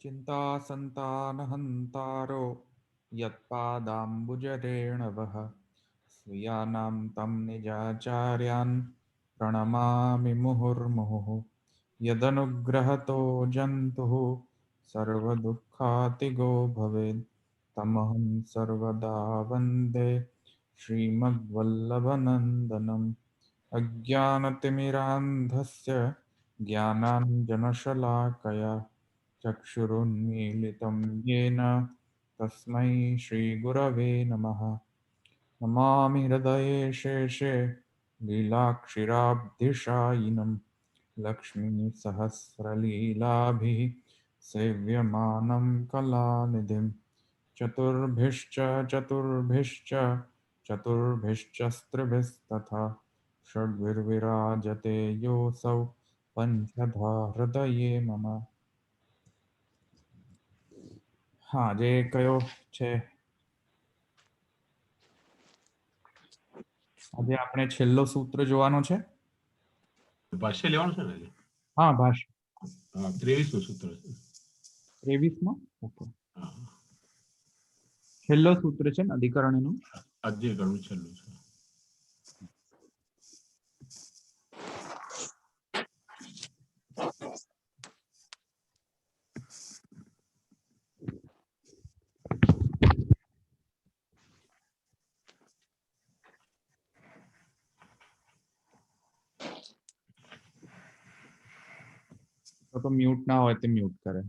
चिन्तासन्तानहन्तारो यत्पादाम्बुजरेणवः स्वीयानां तं निजाचार्यान् प्रणमामि मुहुर्मुहुः यदनुग्रहतो जन्तुः सर्वदुःखातिगो भवेत् तमहं सर्वदा वन्दे श्रीमद्वल्लभनन्दनम् अज्ञानतिमिरान्धस्य ज्ञानाञ्जनशलाकया चक्षुरुन्मीलितं येन तस्मै श्रीगुरवे नमः। नमामि हृदये शेषे लीलाक्षिराब्धिशायिनं लक्ष्मीसहस्रलीलाभिः सेव्यमानं कलानिधिं चतुर्भिश्च चतुर्भिश्च चतुर्भिश्च स्त्रिभिस्तथा षड्भिर्विराजते योऽसौ पंचधा हृदये मम। हाँ जे कयो छे આજે આપણે છેલ્લો સૂત્ર જોવાનો છે। ભાષ્ય લેવાનું છે ને? હા ભાષ્ય 23મું સૂત્ર છે। 23માં ઓકે છેલ્લો સૂત્ર છે ને અધિકરણનું અધ્યાયનું છેલ્લું છે। તો મ્યુટ ના હોય તો મ્યુટ કરે।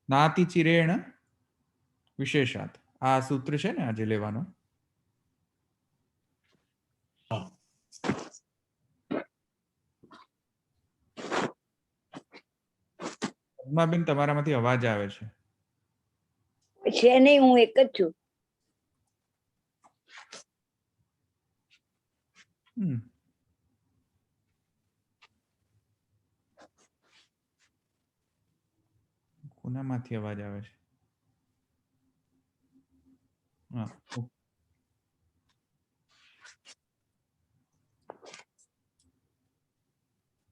નાતિચિરેણ વિશેષાત આ સૂત્ર છે ને આજે લેવાનો। પદ્માબેન તમારામાંથી અવાજ આવે છે। છે નહીં, હું એક જ છું। કોનામાંથી અવાજ આવે છે? હા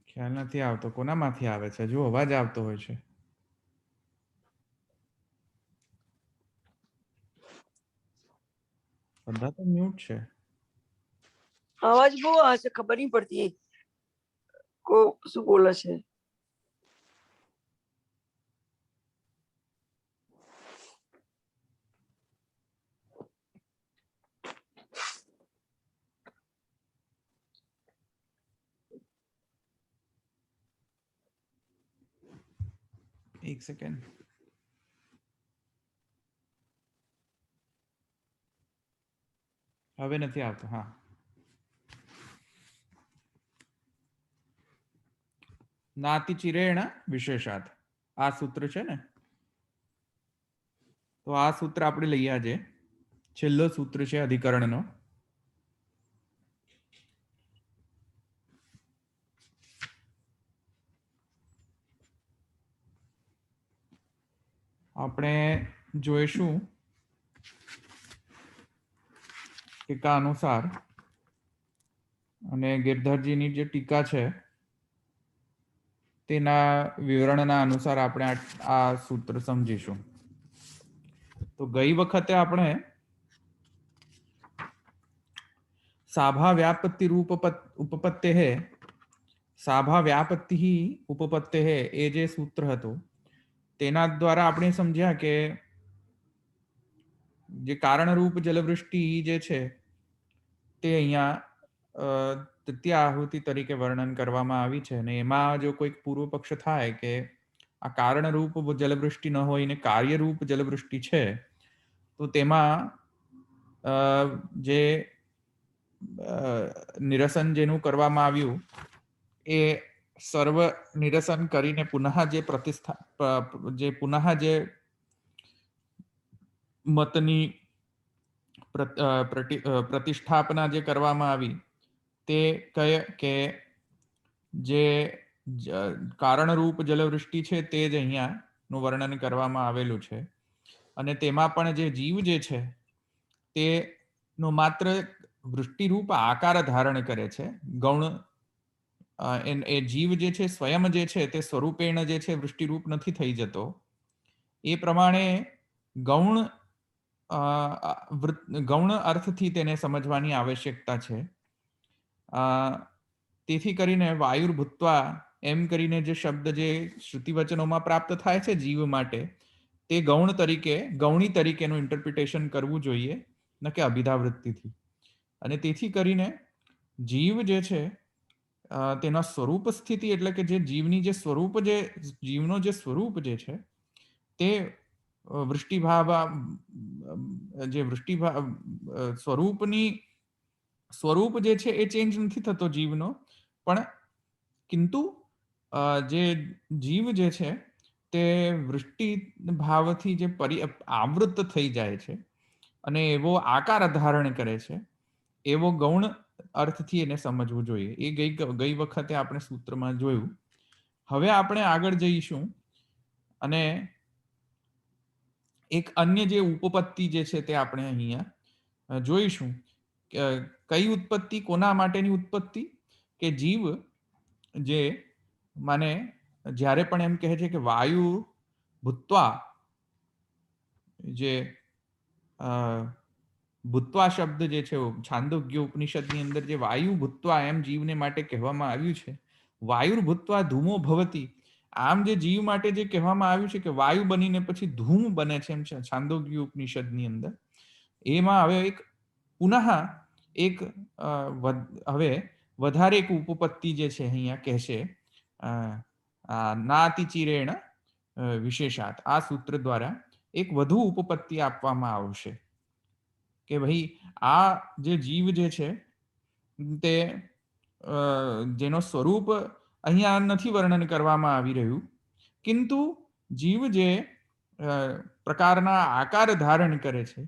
ખ્યાલ નથી આવતો કોનામાંથી આવે છે। જો અવાજ આવતો હોય છે બધા તો મ્યુટ છે। અવાજ બહુ આવે છે, ખબર નહીં પડતી કો શું બોલે છે। એક સેકન્ડ હવે નથી આવતો। હા નાતિચિરેણ વિશેષાત આ સૂત્ર છે ને, તો આ સૂત્ર આપણે લઈએ આજે છેલ્લો સૂત્ર છે અધિકરણનો। આપણે જોઈશું ટીકા અનુસાર અને ગિરધરજીની જે ટીકા છે તેના વિવરણના અનુસાર આપણે આ સૂત્ર સમજીશું। તો ગઈ વખતે આપણે સાભા વ્યાપત્તિ રૂપ ઉપપત્તે સાભા વ્યાપત્તિ ઉપપત્તે એ જે સૂત્ર હતું તેના દ્વારા આપણે સમજ્યા કે જે કારણરૂપ જલવૃષ્ટિ જે છે તે અહીંયા તૃતીય આહુતિ તરીકે વર્ણન કરવામાં આવી છે અને એમાં જો કોઈક પૂર્વ પક્ષ થાય કે આ કારણરૂપ જલવૃષ્ટિ ન હોય ને કાર્યરૂપ જલવૃષ્ટિ છે તો તેમાં જે નિરસન જેનું કરવામાં આવ્યું એ સર્વ નિરસન કરીને પુનઃ જે પુનઃ જે મતની પ્રતિષ્ઠાપના જે કરવામાં આવી તે કહે કે જે કારણરૂપ જલવૃષ્ટિ છે તે જ અહીંયાનું વર્ણન કરવામાં આવેલું છે. અને તેમાં પણ જે જીવ જે છે તેનો માત્ર વૃષ્ટિરૂપ આકાર ધારણ કરે છે. ગૌણ એ જીવ જે છે સ્વયં જે છે તે સ્વરૂપેણ જે છે વૃષ્ટિરૂપ નથી થઈ જતો. એ પ્રમાણે ગૌણ ગૌણ અર્થથી તેને સમજવાની આવશ્યકતા છે. તેથી કરીને વાયુર્ભૂત્વા એમ કરીને જે શબ્દ જે શ્રુતિવચનોમાં પ્રાપ્ત થાય છે જીવ માટે તે ગૌણ તરીકે ગૌણી તરીકેનું ઇન્ટરપ્રિટેશન કરવું જોઈએ, ન કે અભિધાવૃત્તિથી. અને તેથી કરીને જીવ જે છે તેના સ્વરૂપ સ્થિતિ એટલે કે જે જીવની જે સ્વરૂપ જે જીવનો જે સ્વરૂપ જે છે તે વૃષ્ટિભાવ જે વૃષ્ટિભાવ સ્વરૂપની સ્વરૂપ જે છે એ ચેન્જ નથી થતો જીવનો, પણ કિંતુ જે જીવ જે છે તે વૃષ્ટિ ભાવથી જે આવૃત થઈ જાય છે અને એવો આકાર ધારણ કરે છે, એવો ગૌણ અર્થથી એને સમજવું જોઈએ. એ ગઈ વખતે આપણે સૂત્રમાં જોયું. હવે આપણે આગળ જઈશું અને એક અન્ય જે ઉપપત્તિ જે છે તે આપણે અહીંયા જોઈશું. કઈ ઉત્પત્તિ, કોના માટેની ઉત્પત્તિ? કે જીવ જે માને જ્યારે પણ એમ કહે છે કે વાયુ ભૂત્વા, જે ભૂત્વા શબ્દ જે છે છાંદોગ્ય ઉપનિષદની અંદર જે વાયુ ભૂત્વા એમ જીવને માટે કહેવામાં આવ્યું છે, વાયુર ભૂત્વા ધૂમો ભવતી, આમ જે જીવ માટે જે કહેવામાં આવ્યું છે કે વાયુ બનીને પછી ધૂમ બને છે એમ છે છાંદોગ્ય ઉપનિષદની અંદર, એમાં હવે એક પુનઃ એક હવે વધારે એક ઉપપત્તિ જે છે અહીંયા કહેશે નાતિચિરેણ વિશેષાત. આ સૂત્ર દ્વારા એક વધુ ઉપપત્તિ આપવામાં આવશે કે ભાઈ આ જે જીવ જે છે તે જેનો સ્વરૂપ અહીંયા નથી વર્ણન કરવામાં આવી રહ્યું, કિંતુ જીવ જે પ્રકારના આકાર ધારણ કરે છે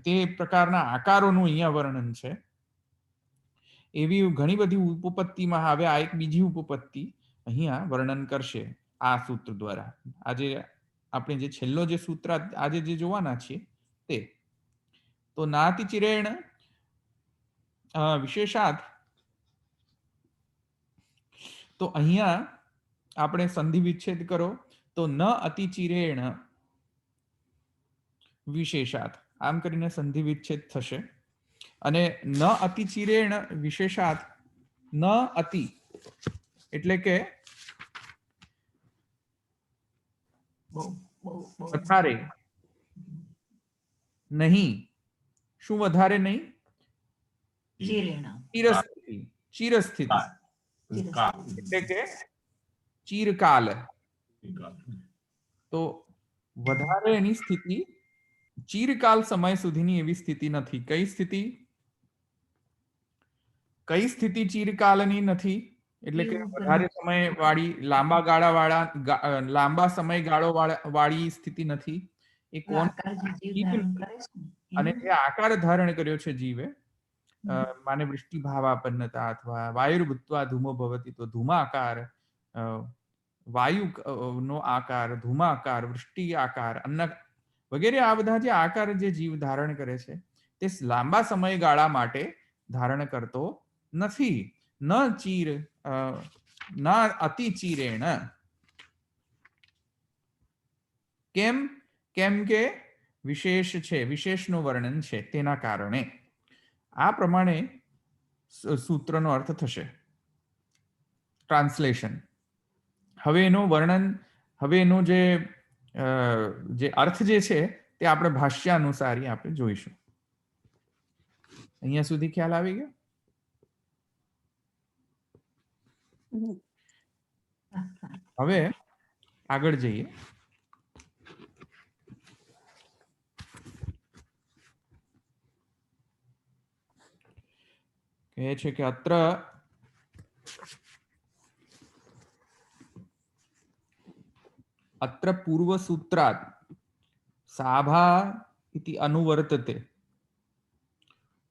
તે પ્રકારના આકારોનું અહીંયા વર્ણન છે. એવી ઘણી બધી ઉપપત્તિમાં હવે આ એક બીજી ઉપપત્તિ અહીંયા વર્ણન કરશે આ સૂત્ર દ્વારા. આજે આપણે જે છેલ્લો જે સૂત્ર આજે જે જોવાના છીએ તે તો નાતિચિરેણ વિશેષાત. તો અહીંયા આપણે સંધિ વિચ્છેદ કરો તો ન અતિચિરેણ વિશેષાત, આમ કરીને સંધિ વિચ્છેદ થશે. અને ન અતિચિરેણ વિશેષાત, ન અતિ એટલે કે વધારે નહીં. શું વધારે નહીં? ચિરસ્થિતિ. ચિરસ્થિતિ એટલે કે ચિરકાલ. તો વધારે એની સ્થિતિ ચિરકાલ સમય સુધીની એવી સ્થિતિ નથી. કઈ સ્થિતિ? કઈ સ્થિતિ ચિરકાલની નથી? એટલે કે વધારે સમય વાળી, લાંબા ગાળા વાળા, લાંબા સમયગાળો વાળી સ્થિતિ નથી. એ કોણ? અને જે આકાર ધારણ કર્યો છે જીવે, માને વૃષ્ટિ ભાવાપન્નતા અથવા વાયુર્ભૂત્વા ધૂમો ભવતી, તો ધૂમાકાર, વાયુ નો આકાર, ધૂમાકાર, વૃષ્ટિ આકાર, અન્ન વગેરે આ બધા જે આકાર જે જીવ ધારણ કરે છે તે લાંબા સમયગાળા માટે ધારણ કરતો નથી. ન ચીર ન અતિચિરેણ. કેમ? કેમ કે વિશેષ છે, વિશેષનું વર્ણન છે તેના કારણે. આ પ્રમાણે સૂત્રનો અર્થ થશે. ટ્રાન્સલેશન. હવે એનું વર્ણન, હવે એનો જે અર્થ જે છે તે આપણે ભાષ્યાનુસારી આપણે જોઈશું. અહીંયા સુધી ખ્યાલ આવી ગયો? હવે આગળ જઈએ. કહે છે કે અત્ર પૂર્વ સૂત્રાત સાભા इति अनुवर्तते।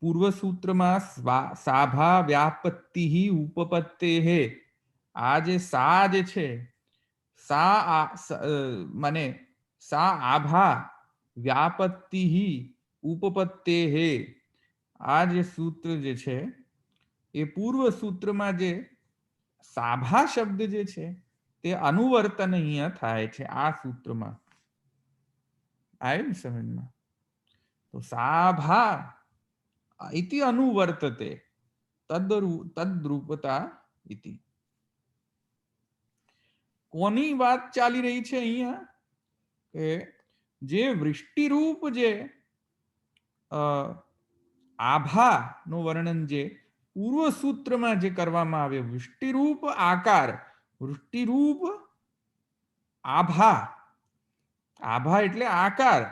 પૂર્વસૂત્રમાં સાભા વ્યાપત્તિ ઉપપત્તેઃ, આ જે સા જે છે મને સા આભા વ્યાપત્તિ ઉપપત્તેઃ, આ જે સૂત્ર જે છે એ પૂર્વ સૂત્રમાં જે સાભા શબ્દ જે છે તે અનુવર્તન અહીંયા થાય છે આ સૂત્રમાં. આવ્યું ને સમજમાં? તો સાભા इति अनुवर्तते तद्रूपता इति. કોની વાત ચાલી રહી છે અહીંયા? કે જે વૃષ્ટિરૂપ જે આભા નું વર્ણન જે પૂર્વ સૂત્રમાં જે કરવામાં આવ્યો, વૃષ્ટિરૂપ આકાર, વૃષ્ટિરૂપ આભા, આભા એટલે આકાર,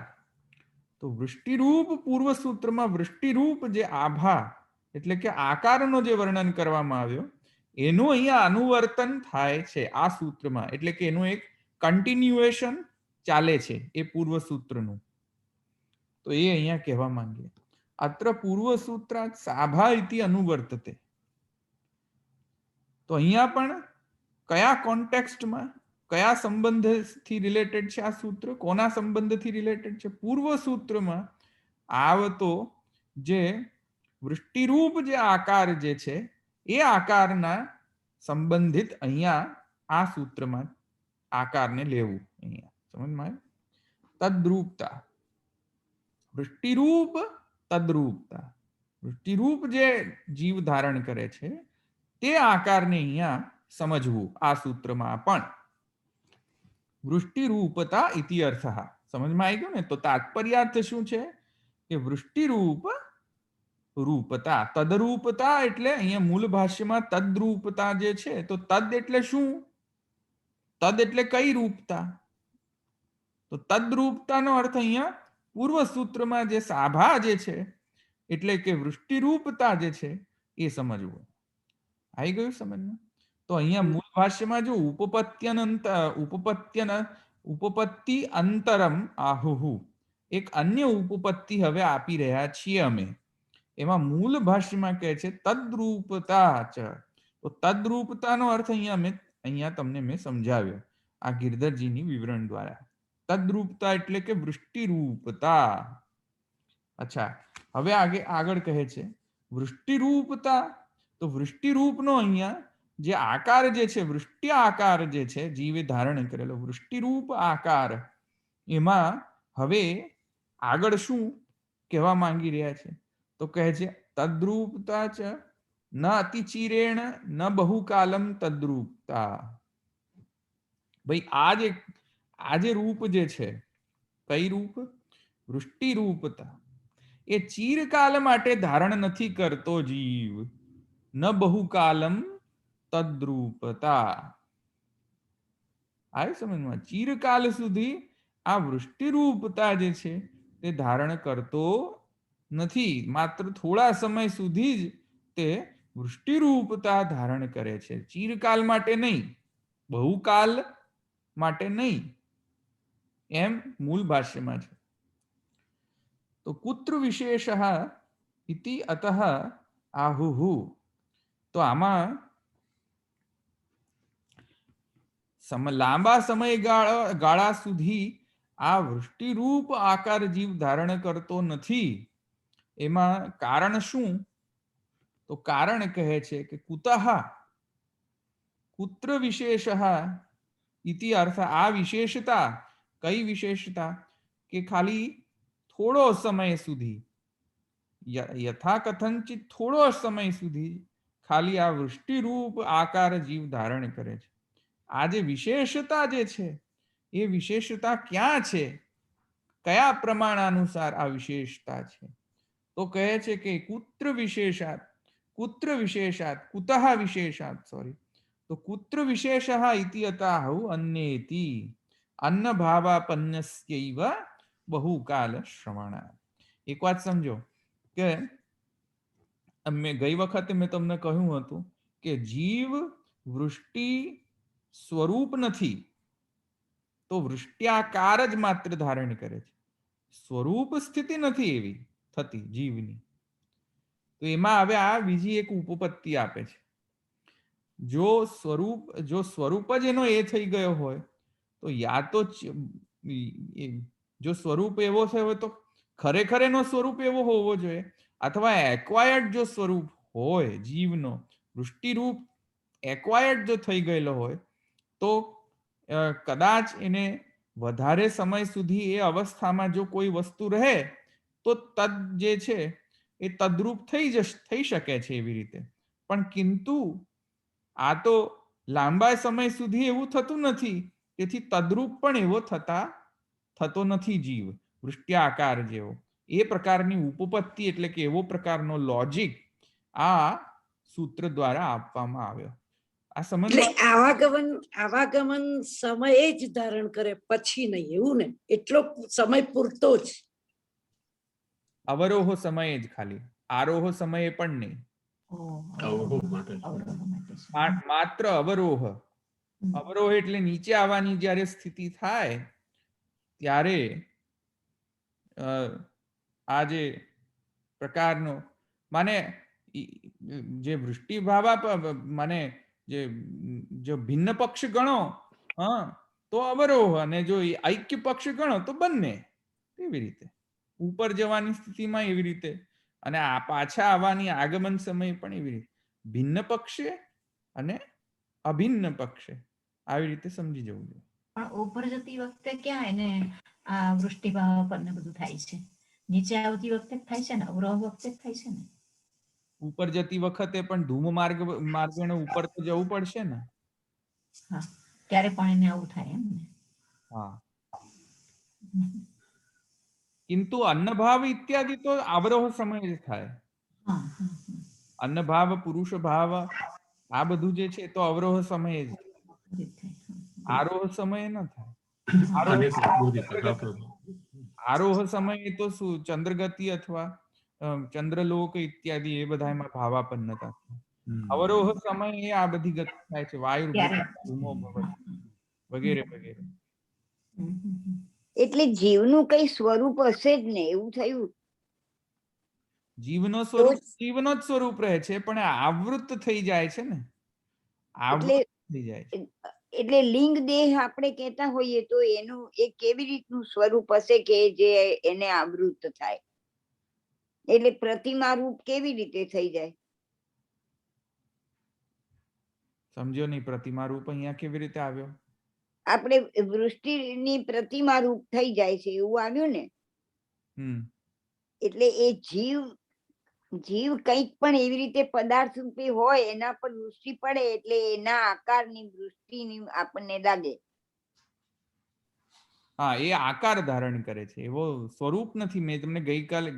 તો વૃષ્ટિરૂપ પૂર્વ સૂત્રમાં વૃષ્ટિરૂપ જે આભા એટલે કે આકારનો જે વર્ણન કરવામાં આવ્યો એનું અહીંયા અનુવર્તન થાય છે આ સૂત્રમાં, એટલે કે એનું એક કન્ટિન્યુએશન ચાલે છે એ પૂર્વ સૂત્રનું. તો એ અહીંયા કહેવા માંગીએ. અત્ર પૂર્વ સૂત્રાત સાભા ઇતિ અનુવર્તતે. તો અહીંયા પણ કયા કોન્ટેક્સ્ટમાં, કયા સંબંધથી રિલેટેડ છે આ સૂત્ર? કોના સંબંધથી રિલેટેડ છે? પૂર્વ સૂત્રમાં આવતો જે વૃષ્ટિરૂપ જે આકાર જે છે એ આકારના સંબંધિત અહીંયા આ સૂત્રમાં આકારને લેવું. અહીંયા સમજમાં આવ્યું? તદ્રૂપતા, વૃષ્ટિરૂપ તદ્રૂપતા, વૃષ્ટિરૂપ જે જીવ ધારણ કરે છે તે આકારને અહીંયા સમજવું આ સૂત્રમાં પણ. વૃષ્ટિરૂપતા ઇતિ અર્થઃ. સમજમાં આવી ગયું ને? તો તાત્પર્યાર્થ શું છે? કે વૃષ્ટિરૂપ રૂપતા, તદરૂપતા એટલે અહીંયા મૂળ ભાષ્યમાં તદ્રૂપતા જે છે, તો તદ એટલે શું? તદ એટલે કઈ રૂપતા? તો તદ્રૂપતાનો અર્થ અહીંયા પૂર્વ સૂત્રમાં જે સાભા જે છે એટલે કે વૃષ્ટિરૂપતા જે છે એ સમજવું. આવી ગયું સમજમાં? તો અહીંયા મૂળ ભાષ્યમાં જો ઉપપત્તિ અંતરમ આહુહુ, એક અન્ય ઉપપત્તિ હવે આપી રહ્યા છીએ અમે. એમાં મૂળ ભાષ્યમાં કહે છે તદ્રૂપતા ચ. તો તદ્રૂપતાનો અર્થ અહીંયા તમને મેં સમજાવ્યો આ ગિરધરજીની વિવરણ દ્વારા. તદ્રૂપતા એટલે કે વૃષ્ટિરૂપતા. અચ્છા, હવે આગળ કહે છે વૃષ્ટિરૂપતા. તો વૃષ્ટિરૂપનો અહીંયા જે આકાર જે છે, વૃષ્ટિ આકાર જે છે જીવે ધારણ કરેલો વૃષ્ટિરૂપ આકાર, એમાં હવે આગળ શું કહેવા માંગી રહ્યા છે? તો કહે છે તદ્રૂપતા ચ ન અતિચિરેણ ન બહુકાલમ તદ્રૂપતા. ભાઈ આ જે રૂપ જે છે, કઈ રૂપ? વૃષ્ટિરૂપતા, એ ચિરકાલ માટે ધારણ નથી કરતો જીવ. ન બહુકાલમ તદ્રૂપતા. આ સમજમાં? ચિરકાલ સુધી આ વૃષ્ટિરૂપતા જે છે તે ધારણ કરતો નથી, માત્ર થોડા સમય સુધી જ તે વૃષ્ટિરૂપતા ધારણ કરે છે, ચિરકાલ માટે નહીં, બહુકાલ માટે નહીં, એમ મૂળ ભાષ્યમાં છે. તો કુત્ર વિશેષ ઇતિ અતઃ આહુહુ. તો આમાં લાંબા સમયગાળા સુધી આ વૃષ્ટિરૂપ આકાર જીવ ધારણ કરતો નથી. એમાં કારણ શું? તો કારણ કહે છે કે કુતઃ, કુત્ર વિશેષ ઇતિ અર્થ, આ વિશેષતા. કઈ વિશેષતા? કે ખાલી થોડો સમય સુધી, યથા કથનચિત થોડો સમય સુધી ખાલી આ વૃષ્ટિરૂપ આકાર જીવ ધારણ કરે છે. આ જે વિશેષતા જે છે એ વિશેષતા ક્યાં છે? કયા પ્રમાણાનુસાર આ વિશેષતા છે? તો કહે છે કે કુત્ર વિશેષાત, કુત્ર વિશેષાત, કુતઃ વિશેષાત, સોરી. તો કુત્ર વિશેષ ઇતિ અતાહુ અન્યેતિ અન્ન ભાવાપન્યસ્યૈવ બહુકાલ શ્રવણાત. એક વાત સમજો કે ગઈ વખતે મેં તમને કહ્યું હતું કે જીવ વૃષ્ટિ સ્વરૂપ નથી, તો વૃષ્ટ્યાકાર જ માત્ર ધારણ કરે છે. સ્વરૂપ સ્થિતિ નથી એવી થતી જીવની. તો એમાં હવે આ બીજી એક ઉપપત્તિ આપે છે. જો સ્વરૂપ જ એનો એ થઈ ગયો હોય તો યા તો જો સ્વરૂપ એવો થયો તો ખરેખર એનો સ્વરૂપ એવો હોવો જોઈએ, અથવા એક્વાયર્ડ જો સ્વરૂપ હોય જીવનો, વૃષ્ટિરૂપ એક્વાયર્ડ જો થઈ ગયેલો હોય તો કદાચ એને વધારે સમય સુધી એ અવસ્થામાં જો કોઈ વસ્તુ રહે તો તદ જે છે એ તદ્રુપ થઈ શકે છે એવી રીતે. પણ કિંતુ આ તો લાંબા સમય સુધી એવું થતું નથી, તેથી તદ્રુપ પણ એવો થતો નથી જીવ વૃષ્ટ્યાકાર જેવો. એ પ્રકારની ઉપપત્તિ એટલે કે એવો પ્રકારનો લોજિક આ સૂત્ર દ્વારા આપવામાં આવ્યો. આ એટલે સમજ આવાગમન સમયે જ ધારણ કરે, પછી નહીં, એવું ને? એટલો સમય પૂરતો જ. અવરોહ સમયે જ ખાલી, આરોહ સમયે પણ નહીં. અવરોહ માટે છે. માત્ર અવરોહ. અવરોહ એટલે નીચે આવવાની જ્યારે સ્થિતિ થાય ત્યારે આ જે પ્રકારનો માને જે વૃષ્ટિભાવા માને જો ભિન્ન પક્ષ ગણો તો અવરોહ, અને જો ઐક્ય પક્ષ ગણો તો બંને. એવી રીતે ઉપર જવાની સ્થિતિમાં એવી રીતે, અને આ પાછા આવવાની આગમન સમય પણ એવી રીતે ભિન્ન પક્ષે અને અભિન્ન પક્ષે આવી રીતે સમજી જવું જોઈએ. પણ ઉપર જતી વખતે ક્યાં એને આ વૃષ્ટિભાવ પર ને બધું થાય છે? નીચે આવતી વખતે જ થાય છે ને, અવરોહ વખતે જ થાય છે ને. ઉપર જતી વખતે પણ ધૂમ માર્ગે ઉપર તો જવું પડશે ને. હા, ત્યારે પણ એને આવું થાય એમ ને. હા, કિંતુ અન્નભાવ ઇત્યાદિ તો અવરોહ સમય જ થાય. અન્નભાવ, પુરુષ ભાવ, આ બધું જે છે તો અવરોહ સમયે જ, આરોહ સમયે ન થાય. અનેક બધી કથા પ્રભુ. આરોહ સમયે તો શું ચંદ્રગતિ અથવા ચંદ્રલોક ઇત્યાદિ એ બધા એમાં ભાવાપન્નતા. અવરોહ સમયે આ બધી ગતિ થાય છે, વાયુ ધૂમો વગેરે વગેરે. એટલે જીવનું કઈ સ્વરૂપ હશે જ ને, એવું થયું. જીવનો જ સ્વરૂપ રહે છે, પણ આવૃત થઈ જાય છે ને. આવૃત થઈ જાય છે. એટલે લિંગ દેહ આપણે કહેતા હોઈએ તો એનું એ કેવી રીતનું સ્વરૂપ હશે કે જે એને આવૃત થાય? એટલે પ્રતિમા રૂપ કેવી રીતે થઈ જાય? સમજો નહીં, પ્રતિમા રૂપ અહીંયા કેવી રીતે આવ્યો? આપણે વૃષ્ટિની પ્રતિમા રૂપ થઈ જાય છે એવું આવ્યું ને. એટલે એ જીવ કંઈક પણ એવી રીતે પદાર્થ રૂપે હોય, એના પર વૃષ્ટિ પડે એટલે એના આકારની વૃષ્ટિની આપણને લાગે. હા, એ આકાર ધારણ કરે છે, એવો સ્વરૂપ નથી. મેં તમને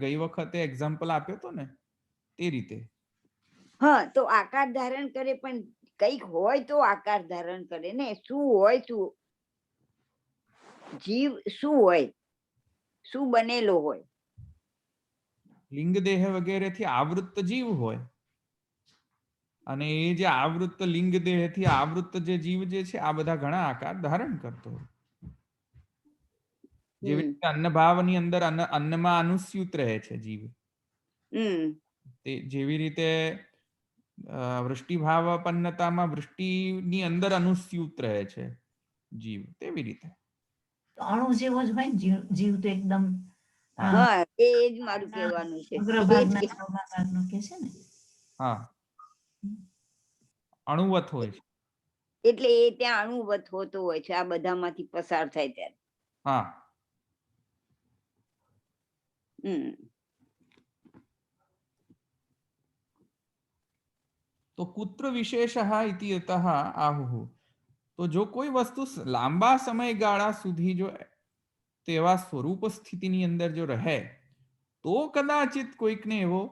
ગઈ વખતે એક્ઝામ્પલ આપ્યો હતો ને તે રીતે. હા, તો આકાર ધારણ કરે, પણ કઈક હોય તો આકાર ધારણ કરે ને. શું હોય? શું જીવ શું હોય? શું બનેલો હોય? લિંગ દેહ વગેરે થી આવૃત્ત જીવ હોય, અને એ જે આવૃત્ત લિંગ દેહ થી આવૃત્ત જે જીવ જે છે આ બધા ઘણા આકાર ધારણ કરતો હોય. જેવી રીતે અન્નભાવની અંદર અન્નમાં અનુસ્યુત રહે છે જીવ, તે જેવી રીતે વૃષ્ટિભાવાપન્નતામાં વૃષ્ટિની અંદર અનુસ્યુત રહે છે જીવ, તેવી રીતે અણુ જેવો જ હોય ને જીવ તો એકદમ. હા, એ જ મારું કહેવાનું છે. અગ્રભાગનો કે છે ને. હા, અણુવત હોય છે. એટલે એ ત્યાં અણુવત હોતો હોય છે આ બધામાંથી પસાર થાય ત્યારે. હા. તો કુત્ર વિશેષ ઇતિ અતઃ આહુઃ. તો જો કોઈ વસ્તુ લાંબા સમયગાળા સુધી જો તેવા સ્વરૂપ સ્થિતિની અંદર જો રહે તો કદાચિત કોઈકને એવો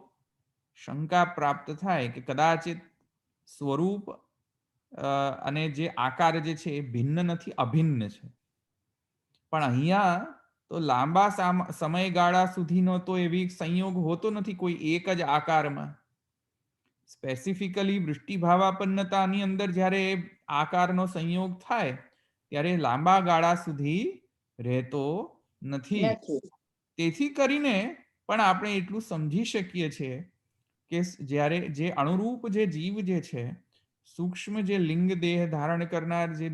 શંકા પ્રાપ્ત થાય કે કદાચિત સ્વરૂપ અને જે આકાર જે છે એ ભિન્ન નથી, અભિન્ન છે. પણ અહીંયા તો લાંબા સમયગાળા સુધીનો તો એવી સંયોગ હોતો નથી કોઈ એક જ આકારમાં. સ્પેસિફિકલી વૃષ્ટિભાવાપન્નતાની અંદર જ્યારે આકારનો સંયોગ થાય ત્યારે લાંબા ગાળા સુધી રહેતો નથી. તેથી કરીને પણ આપણે એટલું સમજી શકીએ છીએ કે જ્યારે જે અણુરૂપ જે જીવ જે છે, સૂક્ષ્મ જે લિંગ દેહ ધારણ કરનાર જે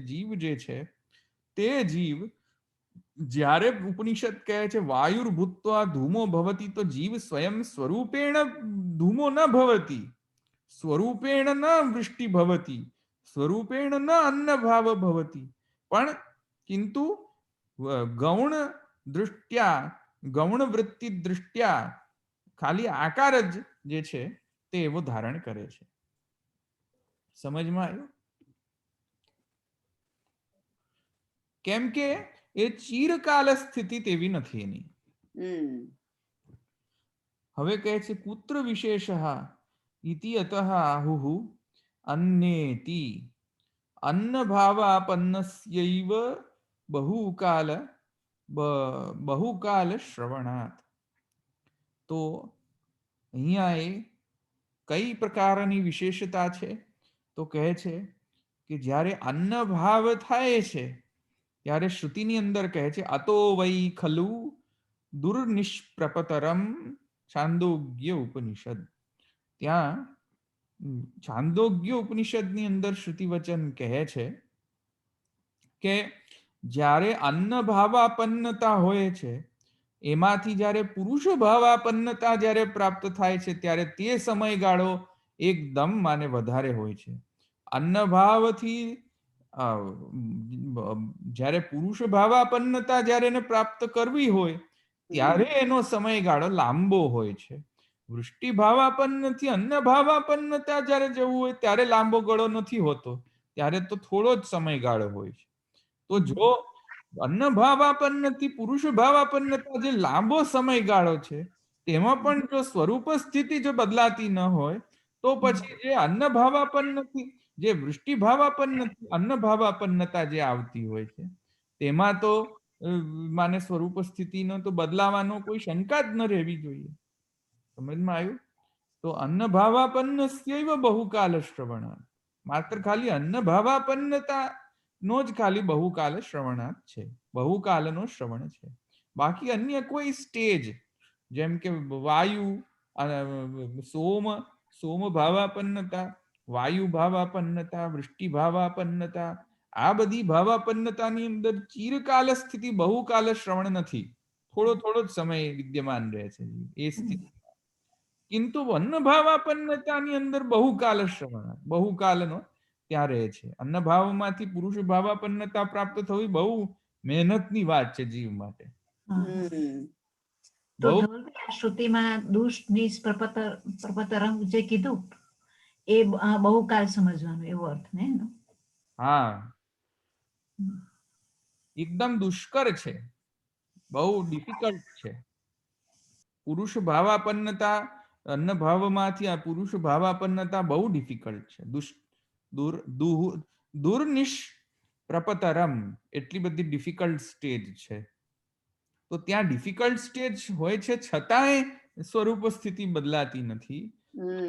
જીવ જે છે, તે જીવ જ્યારે ઉપનિષદ કહે છે વાયુર્ભૂત્વા ધૂમો ભવતી, તો જીવ સ્વયં સ્વરૂપેણ ધૂમો ન ભવતી, સ્વરૂપેણ ન વૃષ્ટિ ભવતી, સ્વરૂપેણ ન અન્ન ભાવ ભવતી, પણ કિંતુ ગૌણ દૃષ્ટ્યા, ગૌણ વૃત્તિ દૃષ્ટ્યા ખાલી આકાર જ જે છે તે એવો ધારણ કરે છે. સમજમાં આવ્યું? કેમ કે એ ચિરકાલ સ્થિતિ તેવી નથી એની. હવે કહે છે કુત્ર વિશેષ ઇતિ અતઃ આહુઃ અન્નેતિ અન્ન ભાવાપન્નસ્યૈવ બહુકાલ શ્રવણાત. તો અહીંયા એ કઈ પ્રકારની વિશેષતા છે? તો કહે છે કે જ્યારે અન્ન ભાવ થાય છે ત્યારે શ્રુતિની અંદર કહે છે અતો વૈ ખલુ દુર્નિષ્પ્રપતરમ છાંદોગ્ય ઉપનિષદ. ત્યાં છાંદોગ્ય ઉપનિષદની અંદર શ્રુતિ વચન કહે છે કે જ્યારે અન્ન ભાવાપન્નતા હોય છે એમાંથી જ્યારે પુરુષ ભાવાપન્નતા જ્યારે પ્રાપ્ત થાય છે ત્યારે તે સમયગાળો એકદમ માને વધારે હોય છે. અન્ન ભાવથી જ્યારે પુરુષ ભાવાપન્નતા જ્યારે એને પ્રાપ્ત કરવી હોય ત્યારે એનો સમયગાળો લાંબો હોય છે. વૃષ્ટિ ભાવાપન્નથી અન્ન ભાવાપન્નતા જ્યારે જવું હોય ત્યારે લાંબો ગાળો નથી હોતો, ત્યારે તો થોડો જ સમયગાળો હોય છે. તો જો અન્ન ભાવાપન્નથી પુરુષ ભાવાપન્નતા જે લાંબો સમયગાળો છે તેમાં પણ જો સ્વરૂપ સ્થિતિ જો બદલાતી ન હોય તો પછી જે અન્ન ભાવાપન્નથી જે વૃષ્ટિ ભાવાપન્નથી અન્ન ભાવાપન્નતા જે આવતી હોય છે તેમાં તો માને સ્વરૂપ સ્થિતિનો તો બદલાવાનો કોઈ શંકા જ ન રહેવી જોઈએ. સમજમાં આવ્યું? તો અન્ન ભાવાપન્નસ્યૈવ બહુકાલ શ્રવણાત, માત્ર ખાલી અન્ન ભાવાપન્નતા નો જ ખાલી બહુકાલ શ્રવણાત છે, બહુકાલનો શ્રવણ છે. બાકી અન્ય કોઈ સ્ટેજ જેમ કે વાયુ, સોમ ભાવાપન્નતા, વાયુ ભાવાપન્નતા, વૃષ્ટિ ભાવાપન્નતા, આ બધી ભાવાપન્નતાની અંદર ચિરકાલ સ્થિતિ બહુકાલ શ્રવણ નથી, થોડો જ સમય વિદ્યમાન રહે છે એ સ્થિતિ. કિંતુ અન્ન ભાવાપન્નતાની અંદર બહુકાલ શ્રવણ, બહુકાલનો ત્યાં રહે છે. અન્ન ભાવમાંથી પુરુષ ભાવાપન્નતા પ્રાપ્ત થવી બહુ મહેનતની વાત છે જીવ માટે. તો શ્રુતિમાં દુષ્નિષ્પ્રપતરમ જે કીધું એ બહુકાલ સમજવાનું એવો અર્થ ને? હા, એકદમ દુષ્કર છે, બહુ ડિફિકલ્ટ છે. પુરુષ ભાવાપન્નતા અન્ન ભાવમાંથી આ પુરુષ ભાવાપન્નતા બહુ ડિફિકલ્ટ છે. દુર્નિષ્પ્રપતરમ એટલી બધી ડિફિકલ્ટ સ્ટેજ છે. તો ત્યાં ડિફિકલ્ટ સ્ટેજ હોય છે છતાંય સ્વરૂપ સ્થિતિ બદલાતી નથી.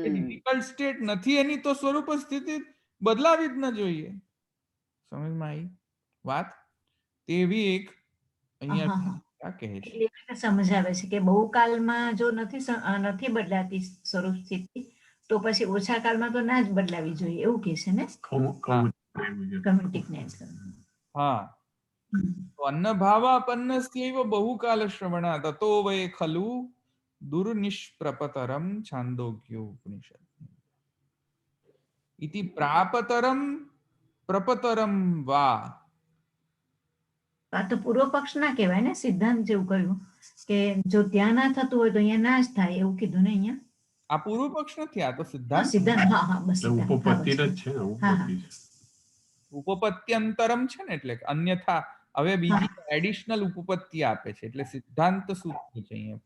ડિફિકલ્ટ સ્ટેટ નથી એની તો સ્વરૂપ સ્થિતિ બદલાવી જ ન જોઈએ. સમજમાં આવી વાત? તેવી એક અહીંયા કહે છે, સમજાવે છે કે બહુકાલમાં જો નથી બદલાતી સ્વરૂપ સ્થિતિ તો પછી ઓછા કાળમાં તો ના જ બદલાવી જોઈએ એવું કે છે ને? હા, અન્ન ભાવાપન્નસ્યૈવ બહુકાલ શ્રવણાત અતો વૈ ખલુ દુર્નિષ્પ્રપતરમ છાંદોગ્યો ઉપનિષદ ઇતિ પ્રાપતરમ પ્રપતરમ વા. આ તો પૂર્વ પક્ષ ના કહેવાય ને, સિદ્ધાંત જેવું કહ્યું કે જો ત્યાં ના થતું હોય તો અહીંયા ના જ થાય એવું કીધું ને અહીંયા? આ પૂર્વ પક્ષ નથી, આ તો સિદ્ધાંત. સિદ્ધાંત, હા હા, બસ ઉપપત્તિ જ છે ને, ઉપપત્ત્યંતરમ છે ને, એટલે અન્યથા હવે બીજી એડિશનલ ઉપપત્તિ આપે છે, એટલે સિદ્ધાંત સૂત્ર છે અહીંયા.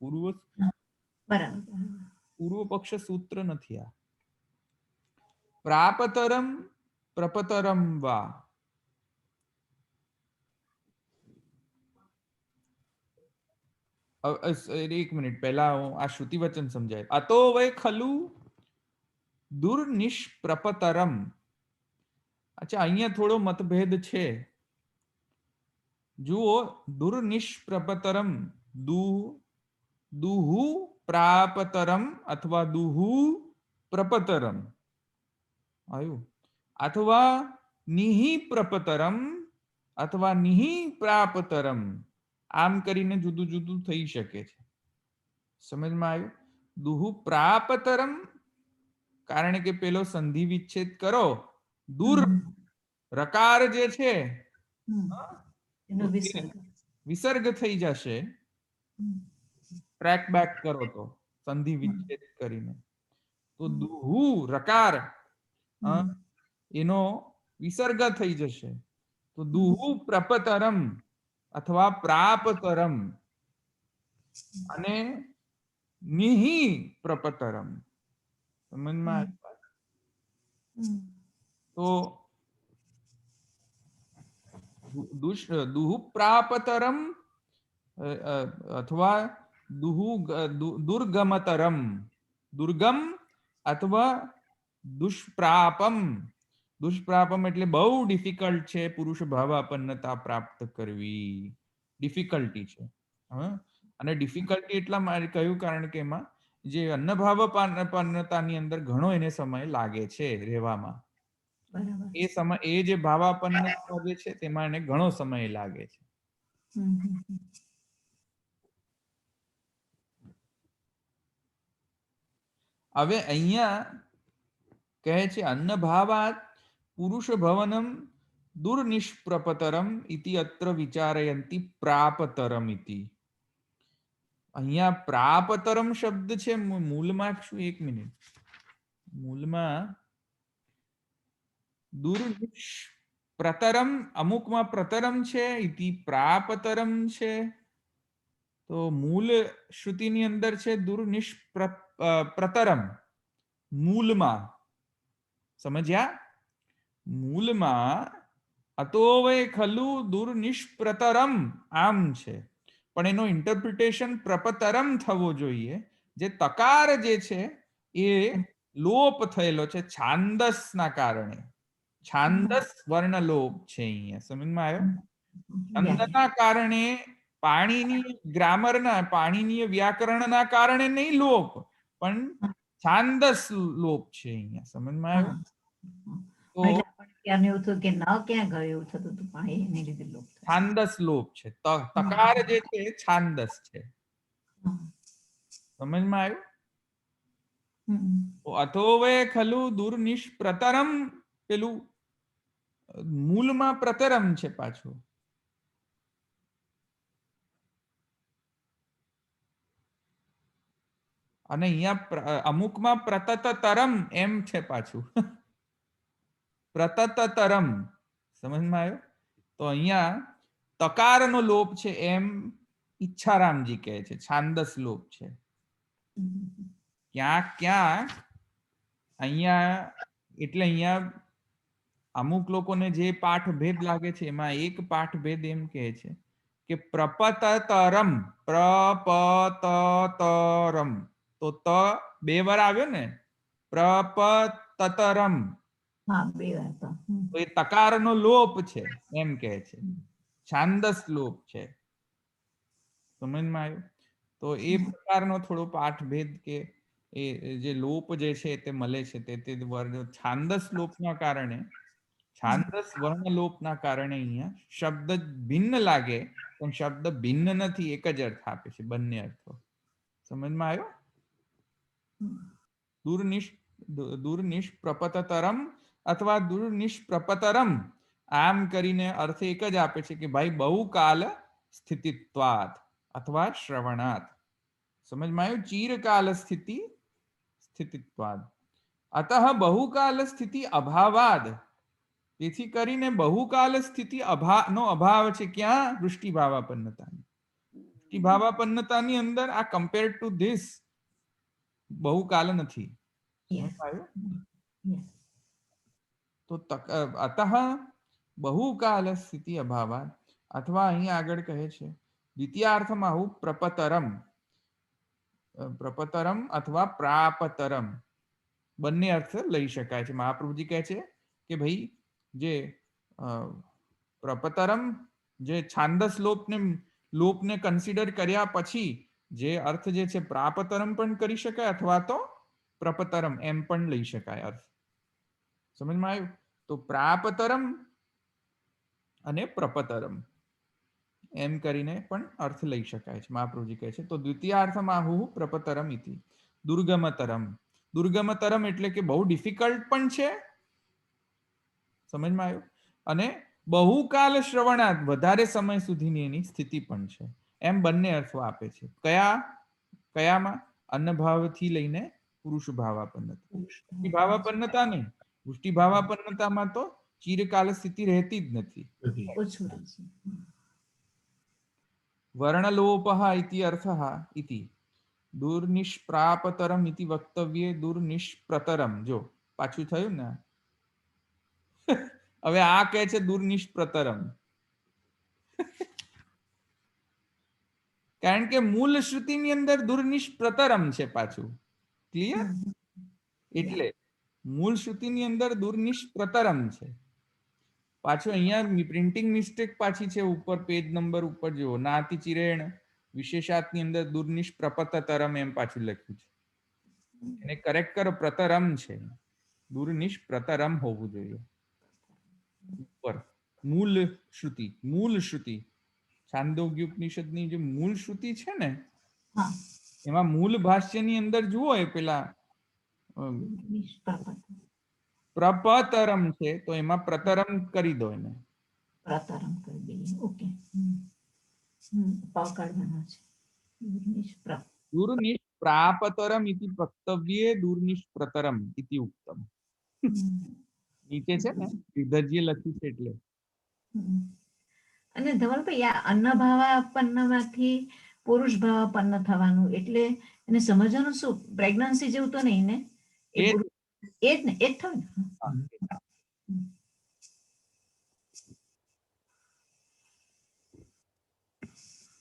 પૂર્વ પક્ષ સૂત્ર નથી આ. પ્રાપતરમ પ્રપતરમ વા. એક મિનિટ પહેલા હું આ શ્રુતિ વચન સમજાય. અતો વૈ ખલુ દુર્નિષ્પ્રપતરમ. અચ્છા, અહીંયા થોડો મતભેદ છે. જુઓ, દુર્નિષ્પ્રપતરમ દુહુ પ્રાપતરમ અથવા દુહુ પ્રપતરમ આવ્યું, અથવા નિહિ પ્રપતરમ અથવા નિહિ પ્રાપતરમ, આમ કરીને જુદું જુદું થઈ શકે છે. સમજમાં આવ્યું? દુહુ પ્રાપતરમ કારણ કે પેલો સંધિ વિચ્છેદ કરો, દૂર રકાર જે છે એનો વિસર્ગ. વિસર્ગ થઈ જશે. ટ્રેક બેક કરો તો સંધિ વિચ્છેદ કરીને તો દુહુ રકાર એનો વિસર્ગ થઈ જશે. તો દુહુ પ્રપતરમ અથવા પ્રાપતરમ અને નિહિ પ્રપતરમ. સમજમાં આવ્યું? તો દુહુ પ્રાપતરમ અથવા દુર્ગમતરમ, દુર્ગમ અથવા દુષ્પ્રાપમ. દુષ્પ્રાપમ એટલે બહુ ડિફિકલ્ટ છે પુરુષ ભાવાપન્નતા પ્રાપ્ત કરવી, ડિફિકલ્ટી છે. અને ડિફિકલ્ટી એટલા માટે કહ્યું કારણ કે એમાં જે અન્નભાવાપન્નતાની અંદર ઘણો એને સમય લાગે છે રહેવામાં. એ સમય એ જે ભાવાપન્નતા જે છે તેમાં એને ઘણો સમય લાગે છે. હવે અહીંયા કહે છે અન્નભાવાત પુરુષ ભવનમ દુર્નિષ્પ્રપતરમ ઇતિ અત્ર વિચારયંતી પ્રાપતરમ ઇતિ. અહીંયા પ્રાપતરમ શબ્દ છે મૂળમાં શું, એક મિનિટ, મૂળમાં દુર્નિષ્પ્રતરમ અમુકમાં પ્રતરમ છે, ઇતિ પ્રાપતરમ છે. તો મૂળ શ્રુતિની અંદર છે દુર્નિષ્પ્રતરમ. મૂળમાં સમજ્યા? મૂળમાં અતો વૈ ખલુ દુર્નિષ્પ્રતરમ આમ છે, પણ એનો ઇન્ટરપ્રિટેશન પ્રપતરમ થવો જોઈએ. જે તકાર જે છે એ લોપ થયેલો છે છાંદસના કારણે. છાંદસ વર્ણ લોપ છે અહીંયા. સમજમાં આવ્યો? છંદના કારણે, પાણીની ગ્રામરના, પાણીની વ્યાકરણના કારણે નહીં લોપ, પણ છાંદસ લોપ છે અહીંયા. સમજમાં આવ્યું? તો એવું થયું કે ન ક્યાં ગયું એવું થતું હતું, પણ એને લીધે લોપ થયો. છાંદસ લોપ છે. તકાર જે છે એ છાંદસ છે. સમજમાં આવ્યું? અથો વે ખલુ દુર્નિષ્પ્રતરમ, પેલું મૂળમાં પ્રતરમ છે પાછું. અને અહીંયા અમુકમાં પ્રતતરમ એમ છે પાછું. પ્રતતરમ. સમજમાં આવ્યો? તો અહીંયા તકારનો લોપ છે એમ ઈચ્છારામજી કહે છે, છાંદસ લોપ છે. ક્યાંક ક્યાંક અહીંયા એટલે અહીંયા અમુક લોકોને જે પાઠ ભેદ લાગે છે એમાં એક પાઠ ભેદ એમ કહે છે કે પ્રપતતરમ, પ્રપતતરમ, તો ત બે વાર આવ્યો ને, પ્રપતતરમ, તો એ તકારનો લોપ છે એમ કહે છે, છાંદસ લોપ છે. સમજમાં આવ્યું? તો એ પ્રકારનો થોડો પાઠ ભેદ કે એ જે લોપ જે છે તે મળે છે તે છાંદસ લોપના કારણે, છાંદસ વર્ણ લોપના કારણે અહીંયા શબ્દ ભિન્ન લાગે પણ શબ્દ ભિન્ન નથી, એક જ અર્થ આપે છે, બંને અર્થો. સમજમાં આવ્યો? દુર્નિષ્પ્રપતરમ અથવા દુર્નિષ્પ્રપતરમ આમ કરીને અર્થ એક જ આપે છે કે ભાઈ બહુકાલ સ્થિતિત્વાત અથવા શ્રવણાત. સમજમાં આવ્યું? ચીરકાલ સ્થિતિત્વાદ. અતઃ બહુકાલ સ્થિતિ અભાવાદ. તેથી કરીને બહુકાલ સ્થિતિ નો અભાવ છે. ક્યાં? દૃષ્ટિ ભાવાપન્નતાની. દૃષ્ટિ ભાવાપન્નતાની અંદર આ કમ્પેર ટુ ધીસ બહુકાલ નથી. તો અતઃ બહુકાલ સ્થિતિ અભાવાદ, અથવા અહીં આગળ કહે છે દ્વિતીયાર્થમાં આવું પ્રપતરમ, પ્રપતરમ અથવા પ્રાપતરમ બંને અર્થ લઈ શકાય છે. મહાપ્રભુજી કહે છે કે ભાઈ જે પ્રપતરમ જે છાંદસ લોપને લોપને કન્સિડર કર્યા પછી જે અર્થ જે છે પ્રાપતરમ પણ કરી શકાય અથવા તો પ્રપતરમ એમ પણ લઈ શકાય અર્થ. સમજમાં આવ્યું? તો પ્રાપતરમ અને પ્રપતરમ એમ કરીને પણ અર્થ લઈ શકાય છે. મહાપ્રભુજી કહે છે તો દ્વિતીયાર્થમ આહુ પ્રપતરમ ઇતિ દુર્ગમતરમ. દુર્ગમતરમ એટલે કે બહુ ડિફિકલ્ટ પણ છે, સમજમાં આવ્યું, અને બહુકાલ શ્રવણાત વધારે સમય સુધીની એની સ્થિતિ પણ છે. એમ બંને અર્થો આપે છે. કયામાં? અન્નભાવથી લઈને પુરુષ ભાવાપન્નતા. ભાવાપન્નતા નહીં, પુષ્ટિ ભાવાપન્નતામાં તો ચિરકાલ સ્થિતિ રહેતી જ નથી. ઓછું રહે છે. વર્ણલોપઃ ઇતિ અર્થઃ ઇતિ દુર્નિષ્પ્રાપતરમ ઇતિ વક્તવ્યે દુર્નિષ્પ્રતરમ. જો પાછું થયું ને, હવે આ કહે છે દુર્નિષ્પ્રતરમ, કારણ કે મૂળ શ્રુતિની અંદર દુર્નિષ્પ્રતરમ છે પાછું. ક્લિયર? એટલે મૂળ શ્રુતિની અંદર દુર્નિષ્પ્રતરમ છે. પાછું અહીંયા પ્રિન્ટિંગ મિસ્ટેક પાછી છે ઉપર પેજ નંબર ઉપર જુઓ, નાતિ ચિરેણ વિશેષાતની અંદર દુર્નિષ્પ્રપતરમ એમ પાછું લખ્યું છે. એને કરેક્ટ કરો, પ્રતરમ છે, દુર્નિષ્પ્રતરમ હોવું જોઈએ ઉપર. મૂળ શ્રુતિ છાંદોગ્યોપનિષદની જે મૂળ શ્રુતિ છે ને, હા. એમાં મૂળ ભાષ્યની અંદર જુઓ એ પેલા પ્રપતરમ છે તો એમાં પ્રતરમ કરી દો એને. પ્રતરમ કરી દઈએ. ઓકે. પકડવાનો છે. દુર્નિષ્પ્રાપતરમ ઇતિ વક્તવ્યે દુર્નિષ્પ્રતરમ ઇતિ ઉક્તમ. નીચે છે ને શ્રીધરજીએ લખ્યું છે એટલે. અને ધવલભાઈ આ અન્નભાવાપન્નમાંથી પુરુષ ભાવાપન્ન થવાનું એટલે એને સમજવાનું શું? પ્રેગ્નન્સી જેવું તો નહીં ને? એ જ ને, એ જ થયું ને.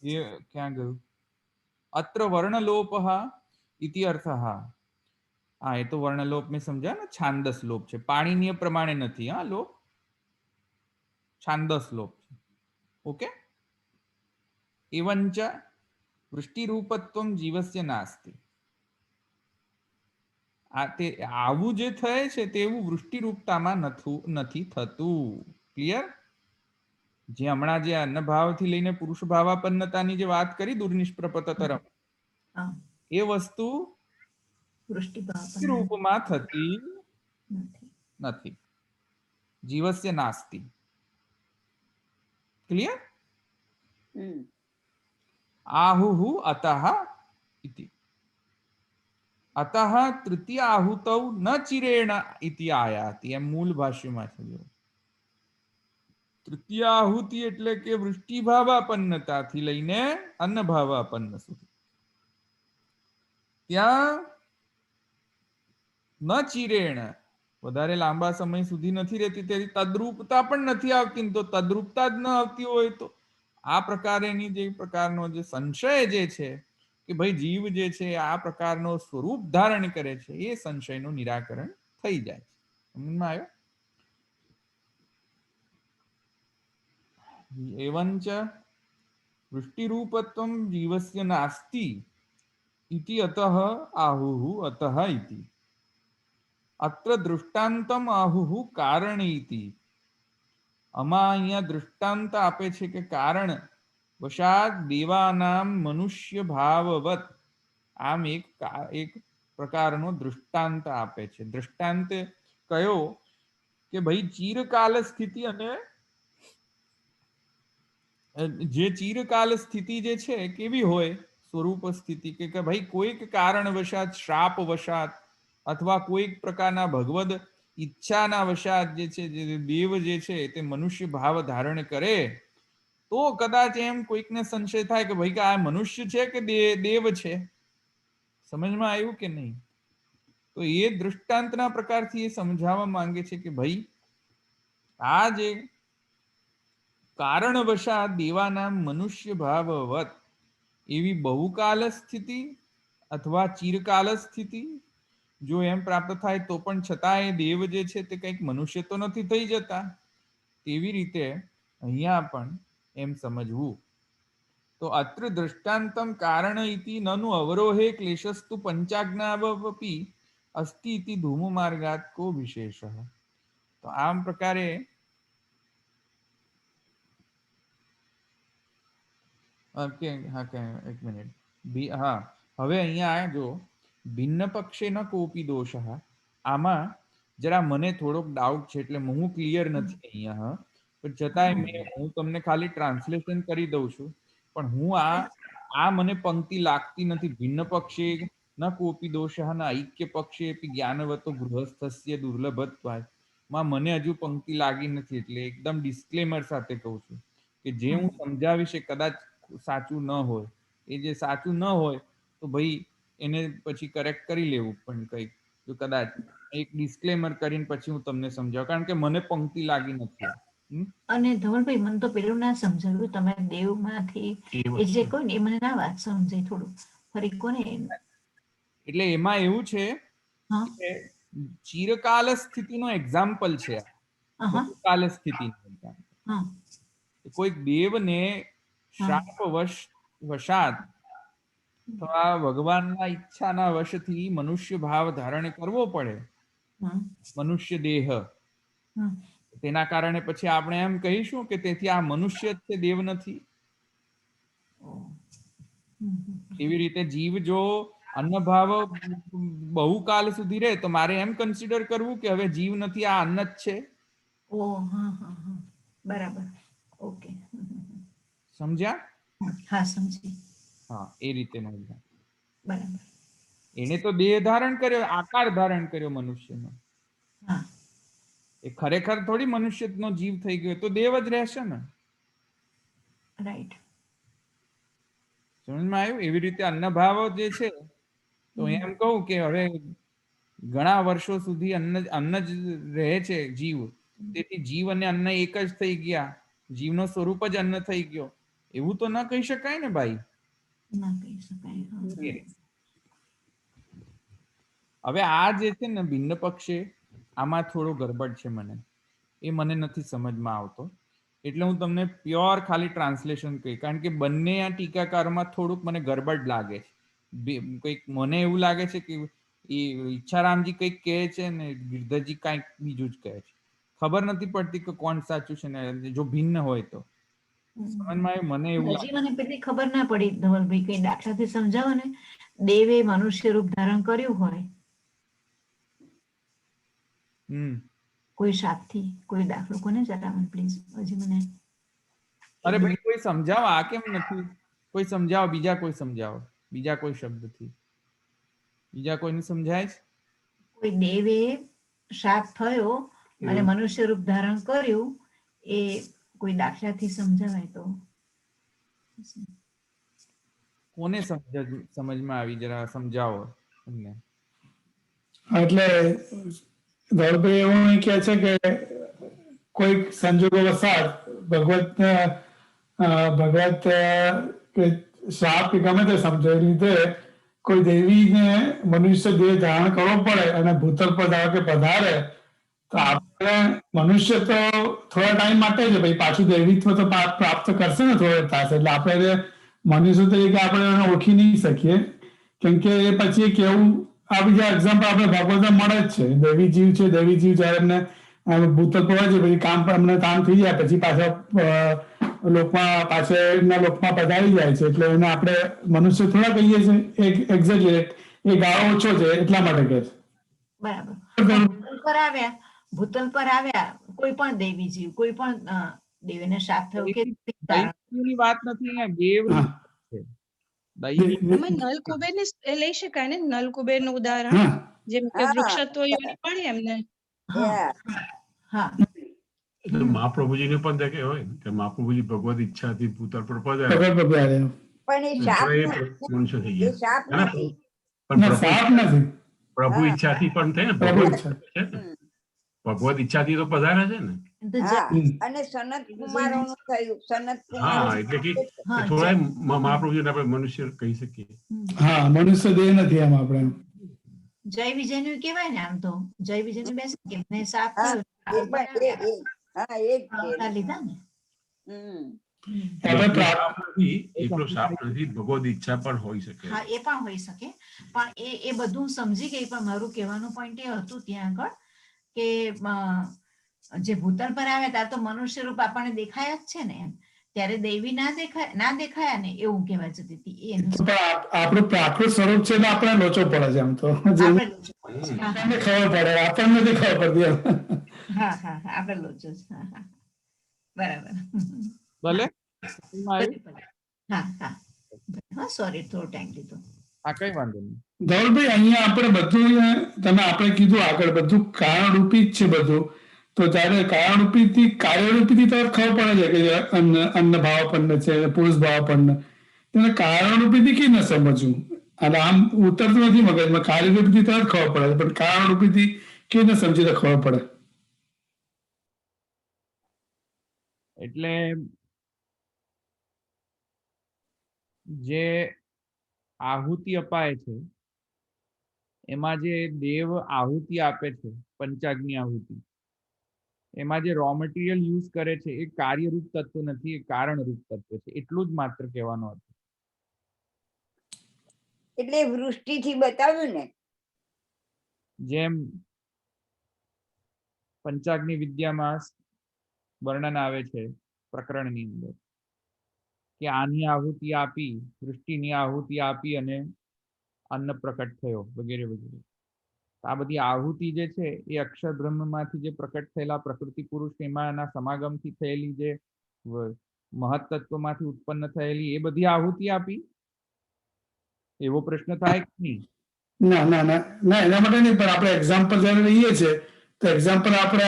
એ ક્યાં ગયું? અત્ર વર્ણલોપઃ ઇતિ અર્થઃ. હા, એ તો વર્ણલોપ મેં સમજ્યા ને, છાંદસ લોપ છે, પાણીનીય પ્રમાણે નથી. હા, લોપ છાંદસ લોપ છે. ઓકે. એવંચ વૃષ્ટિરૂપત્વમ જીવસ્ય નાસ્તિ. આવું જે થાય છે તેવું વૃષ્ટિરૂપતામાં નથી થતું. ક્લિયર? જે હમણાં જે અન્નભાવથી લઈને પુરુષ ભાવાપન્નતાની જે વાત કરી દુર્નિષ્પ્રપતરમ, એ વસ્તુ રૂપમાં થતી નથી. જીવસ્ય નાસ્તિ. ક્લિયર? આહુહુ અતઃ ઇતિ. અતઃ તૃતીય આહુતૌ ન ચિરેણ ઇતિ આયાતિ. એમ મૂળ ભાષ્યમાં છે. તૃતીય આહુતિ એટલે કે વૃષ્ટિ ભાવાપન્નતાથી લઈને અન્ન ભાવાપન્ન સુધી ત્યાં ન ચિરેણ વધારે લાંબા સમય સુધી નથી રહેતી, તેથી તદ્રુપતા પણ નથી આવતી. તો તદ્રુપતા જ ન આવતી હોય તો આ પ્રકારેની જે પ્રકારનો જે સંશય જે છે કે ભાઈ જીવ જે છે આ પ્રકારનો સ્વરૂપ ધારણ કરે છે, એ સંશયનું નિરાકરણ થઈ જાય છે. સમજમાં આવ્યો? એવંચ વૃષ્ટિરૂપત્વમ જીવસ્ય નાસ્તિ ઇતિ અતઃ આહુહુ અતઃ ઇતિ. અત્ર દૃષ્ટાંતમ આહુહુ કારણ ઇતિ. આમાં અહીંયા દૃષ્ટાંત આપે છે કે કારણ વશાત દેવાનામ મનુષ્ય ભાવવત. આમ એક પ્રકારનો દૃષ્ટાંત આપે છે. દૃષ્ટાંત કયો? કે ભાઈ ચિરકાલ સ્થિતિ અને જે ચિરકાલ સ્થિતિ જે છે કેવી હોય સ્વરૂપ સ્થિતિ કે ભાઈ કોઈક કારણ વશાત, શ્રાપ વશાત અથવા કોઈક પ્રકારના ભગવદ ઈચ્છાના વશાત જે છે દેવ જે છે તે મનુષ્ય ભાવ ધારણ કરે તો કદાચ એમ કોઈકને સંશય થાય કે ભાઈ કે આ મનુષ્ય છે કે દેવ છે. સમજમાં આવ્યું કે નહીં? તો એ દૃષ્ટાંતના પ્રકારથી એ સમજાવવા માંગે છે કે ભાઈ આ જે કારણ વશાત દેવાના મનુષ્ય ભાવવત એવી બહુકાલ સ્થિતિ અથવા ચિરકાલ સ્થિતિ જો એમ પ્રાપ્ત થાય તો પણ છતાં એ દેવ જે છે તે કંઈક મનુષ્ય તો નથી થઈ જતા. તેવી રીતે અહીંયા પણ એમ સમજવું તો અત્ર દૃષ્ટાંતમ કારણ ઇતિ નનુ અવરોહે ક્લેશસ્તુ પંચાજ્ઞાવપી અસ્તિ ઇતિ ધૂમ માર્ગાત કો વિશેષ. તો આમ પ્રકારે ઓકે, હા કે એક મિનિટ, હા હવે અહીંયા જો ભિન્ન પક્ષે ન કોપી દોષ, આમાં જરા મને થોડોક ડાઉટ છે, એટલે હું ક્લિયર નથી અહીંયા. હા, પણ છતાંય હું તમને ખાલી ટ્રાન્સલેશન કરી દઉં છું. પણ હું આ મને પંક્તિ લાગતી નથી. ભિન્ન પક્ષે ન કોપી દોષ ન ઐક્ય પક્ષે જ્ઞાનવતો ગૃહસ્થસ્ય દુર્લભત્વાય માં મને હજુ પંક્તિ લાગી નથી. એટલે એકદમ ડિસ્ક્લેમર સાથે કહું છું કે જે હું સમજાવીશ એ કદાચ સાચું ન હોય. એ જે સાચું ન હોય તો ભાઈ એને પછી કરેક્ટ કરી લેવું. પણ કંઈક જો કદાચ એક ડિસ્ક્લેમર કરીને પછી હું તમને સમજાવું, કારણ કે મને પંક્તિ લાગી નથી. અને ધવલભાઈ મને તો પેલું ના સમજાવ્યું, તમે દેવમાંથી એ જે કહો ને એ મને ના વાત સમજાય, થોડું ફરી કોને. એટલે એમાં એવું છે હા કે ચિરકાલ સ્થિતિનો એક્ઝામ્પલ છે. કાલ સ્થિતિ હા કોઈક દેવને શ્રાપ વશાત અથવા ભગવાનના ઈચ્છાના વશથી મનુષ્ય ભાવ ધારણ કરવો પડે, મનુષ્ય દેહ. તેના કારણે પછી આપણે એમ કહીશું કે તેથી આ મનુષ્ય જ છે, દેવ નથી. એવી રીતે જીવ જો અન્નભાવ બહુ કાલ સુધી રહે તો મારે એમ કન્સિડર કરવું કે હવે જીવ નથી, આ અન્ન જ છે. ઓ હા હા હા, બરાબર, ઓકે, સમજ્યા? હા સમજી. હા, એ રીતે બરાબર. એને તો દેહ ધારણ કર્યો, આકાર ધારણ કર્યો મનુષ્યનો. હા, એ ખરેખર થોડી મનુષ્યનો જીવ થઈ ગયો, તો દેવ જ રહેશે ને. રાઈટ. સમજમાં આવ્યું? એવી રીતે અન્નભાવ જે છે, તો એમ કહું કે હવે ઘણા વર્ષો સુધી અન્ન જ રહે છે જીવ, તેથી જીવ અને અન્ન એક જ થઈ ગયા, જીવનો સ્વરૂપ જ અન્ન થઈ ગયો, એવું તો ન કહી શકાય ને ભાઈ. ના કહી શકાય. હવે આ જે છે ને ભિન્ન પક્ષે, આમાં થોડો ગરબડ છે. એ મને નથી સમજમાં આવતો. એટલે હું તમને પ્યોર ખાલી ટ્રાન્સલેશન કહી, કારણ કે બંને આ ટીકાકારમાં થોડુંક મને ગરબડ લાગે છે. કંઈક મને એવું લાગે છે કે એ ઈચ્છારામજી કંઈક કહે છે ને ગિરધરજી કંઈક બીજું જ કહે છે. ખબર નથી પડતી કે કોણ સાચું છે ને, જો ભિન્ન હોય તો. મને એવું હજી મને પેલી ખબર ના પડી ધવલભાઈ, કઈ દાખલાથી સમજાવો ને. દેવે મનુષ્ય રૂપ ધારણ કર્યું હોય કોઈ શાપથી, કોઈ દાખલો કોને જણાવો પ્લીઝ. હજી મને અરે ભાઈ કોઈ સમજાવો, આ કેમ નથી? કોઈ સમજાવો, બીજા કોઈ સમજાવો, બીજા કોઈ શબ્દથી. બીજા કોઈને સમજાય છે? કોઈ દેવે શાપ થયો અને મનુષ્ય રૂપ ધારણ કર્યું, એ કોઈ દાખલાથી સમજાવાય તો. કોને સમજમાં આવી, જરા સમજાવો તમને. એટલે ધવલભાઈ એવું કહે છે કે કોઈક સંજોગો વસાત ભગવત કે શ્રાપ કે ગમે તે સમજો એ રીતે કોઈ દેવીને મનુષ્ય દેહ ધારણ કરવો પડે અને ભૂતલ પર ધારો કે પધારે, તો આપણે મનુષ્ય તો થોડા ટાઈમ માટે જ ભાઈ પાછું દેવીત્વ તો પ્રાપ્ત કરશે ને થોડો થશે. એટલે આપણે મનુષ્ય તરીકે આપણે એને ઓળખી નહીં શકીએ, કેમ કે એ પછી કેવું આ બીજા એક્ઝામ્પલ આપણે ભાગવતમાં મળે જ છે. દેવી જીવ છે, દેવી જીવ જયારે એમને ભૂતલ પર હોય છે, પછી કામ પર એમને કામ થઈ જાય પછી પાછા લોકમાં પધારી જાય છે. એટલે એને આપણે મનુષ્ય થોડા કહીએ છીએ, એક્ઝેક્ટ એ ગાળો ઓછો છે એટલા માટે કહે છે. બરાબર. ભૂતલ પર આવ્યા કોઈ પણ દેવી જીવ, કોઈ પણ દેવીને શાપ થયો કે દૈવની વાત નથી અહીંયા, દેવ છે. અમે નલ કુબેર ને લઈ શકાય ને, નલ કુબેર નું ઉદાહરણ, જેમ કે વૃક્ષત્વ યોની પડે એમને. હા, મહાપ્રભુજી ને પણ દેખે હોય કે મહાપ્રભુજી ભગવત ઈચ્છાથી ભૂતલ પર પધારે, પણ એ શાપ મનુષ્ય થઈ એ શાપ ગયા. નથી. પણ પ્રભુ ઈચ્છાથી પણ થાય ને, ભગવત ઈચ્છાથી તો પધારે છે ને. અને સનત કુમારોનું થયું, સનત હા, કુમાર એટલે કે થોડા મહાપ્રભુજીને આપણે મનુષ્ય કહી શકીએ. હા, મનુષ્ય દેહ નથી એમ આપણે. જય વિજય નું કેવાય ને, આમ તો જય વિજય નું બેસે કે સાપ લીધા ને. આપણે એકલો પ્રા- શાપ નથી, એકલો શાપ નથી, ભગવદ ઈચ્છા પણ હોઈ શકે. હા એ પણ હોઈ શકે, પણ એ બધું હું સમજી ગઈ, પણ મારું કહેવાનું પોઈન્ટ એ હતું ત્યાં આગળ કે જે ભૂતલ પર આવ્યા ત્યારે તો મનુષ્ય રૂપ આપણને દેખાયા જ છે ને એમ, ત્યારે દેવી ના દેખાયા ને એવું કહેવા જતી હતી એનું પણ આપણું પ્રાકૃત સ્વરૂપ છે ને આપણે લોચો પડે છે આમ તો જેમ આપણે આપણને ખબર પડે, આપણને નથી ખબર પડતી એમ. હા હા હા આપણે લોચો છે. હા હા બરાબર. ભલે હા હા હા સોરી થોડો ટાઈમ લીધો. આ કઈ વાંધો નહીં. ધવલભાઈ અહીંયા આપણે બધું તમે આપણે કીધું આગળ બધું કારણરૂપી જ છે બધું, તો જ્યારે કારણરૂપીથી કાર્યરૂપીથી તો ખબર પડે છે કે અન્ન ભાવાપન્ન છે, પુરુષ ભાવાપન્ન, એને કારણરૂપીથી કેવી ન સમજવું, અને આમ ઉતરતું નથી મગજમાં, કાર્યરૂપીથી તો જ ખબર પડે છે, પણ કારણરૂપીથી કેવી ન સમજી તો ખબર પડે. એટલે જે આહુતિ અપાય છે એમાં જે દેવ આહુતિ આપે છે, પંચાગ્નિ આહુતિ, એમાં જે રો મટીરિયલ યુઝ કરે છે એ કાર્યરૂપ તત્વ નથી, એ કારણરૂપ તત્વ છે, એટલું જ માત્ર કહેવાનું હતું. એટલે વૃષ્ટિથી બતાવ્યું ને, જેમ પંચાગ્નિ વિદ્યામાં વર્ણન આવે છે પ્રકરણની અંદર કે આની આહુતિ આપી, વૃષ્ટિની આહુતિ આપી અને અન્ન પ્રકટ થયો વગેરે વગેરે. આ બધી આહુતિ જે છે એ અક્ષર બ્રહ્મમાંથી જે પ્રકટ થયેલા પ્રકૃતિ પુરુષ એમાંના સમાગમથી થયેલી જે મહત્તત્વમાંથી ઉત્પન્ન થયેલી એ બધી આહુતિ આપી, એવો પ્રશ્ન થાય કે નહીં? ના ના ના ના એના માટે નહીં, પણ આપણે એક્ઝામ્પલ જ્યારે લઈએ છીએ તો એક્ઝામ્પલ આપણે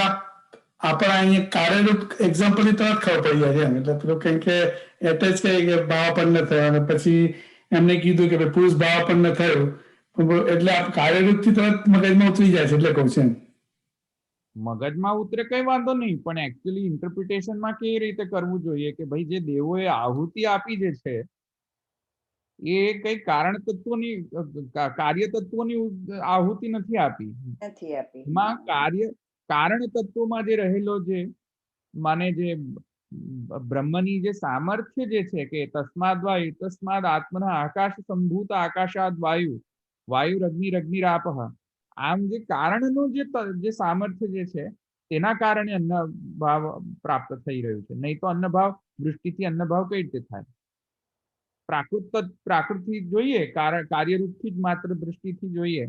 આપણા અહીંયા કાર્યરૂપ એક્ઝામ્પલથી તરત ખબર પડી જાય છે એમ. એટલે પેલું કંઈ કે એટેચ કહે કે ભાવાપન્ન થયો અને પછી એમને કીધું કે ભાઈ પુરુષ ભાવાપન્ન થયું, એટલે આ કાર્યરૂપથી તરત મગજમાં ઉતરી જાય છે, એટલે કહું છું એમ. મગજમાં ઉતરે કઈ વાંધો નહીં, પણ એકચ્યુઅલી ઇન્ટરપ્રિટેશનમાં કેવી રીતે કરવું જોઈએ કે ભાઈ જે દેવોએ આહુતિ આપી જે છે એ કઈ કારણ તત્વોની કાર્ય તત્વોની આહુતિ નથી આપી. નથી આપી. એમાં કારણ તત્વોમાં જે રહેલો જે માને જે બ્રહ્મની જે સામર્થ્ય જે છે કે તસ્માદ વા તસ્માદ આત્મના આકાશ સંભૂત આકાશાદ વાયુ અગ્નિરાપઃ, આમ જે કારણનું જે સામર્થ્ય જે છે તેના કારણે અન્ન ભાવ પ્રાપ્ત થઈ રહ્યું છે, નહીં તો અન્ન ભાવ વૃષ્ટિથી અન્ન ભાવ કઈ રીતે થાય? પ્રાકૃતિ જોઈએ, કાર્યરૂપથી જ માત્ર દૃષ્ટિથી જોઈએ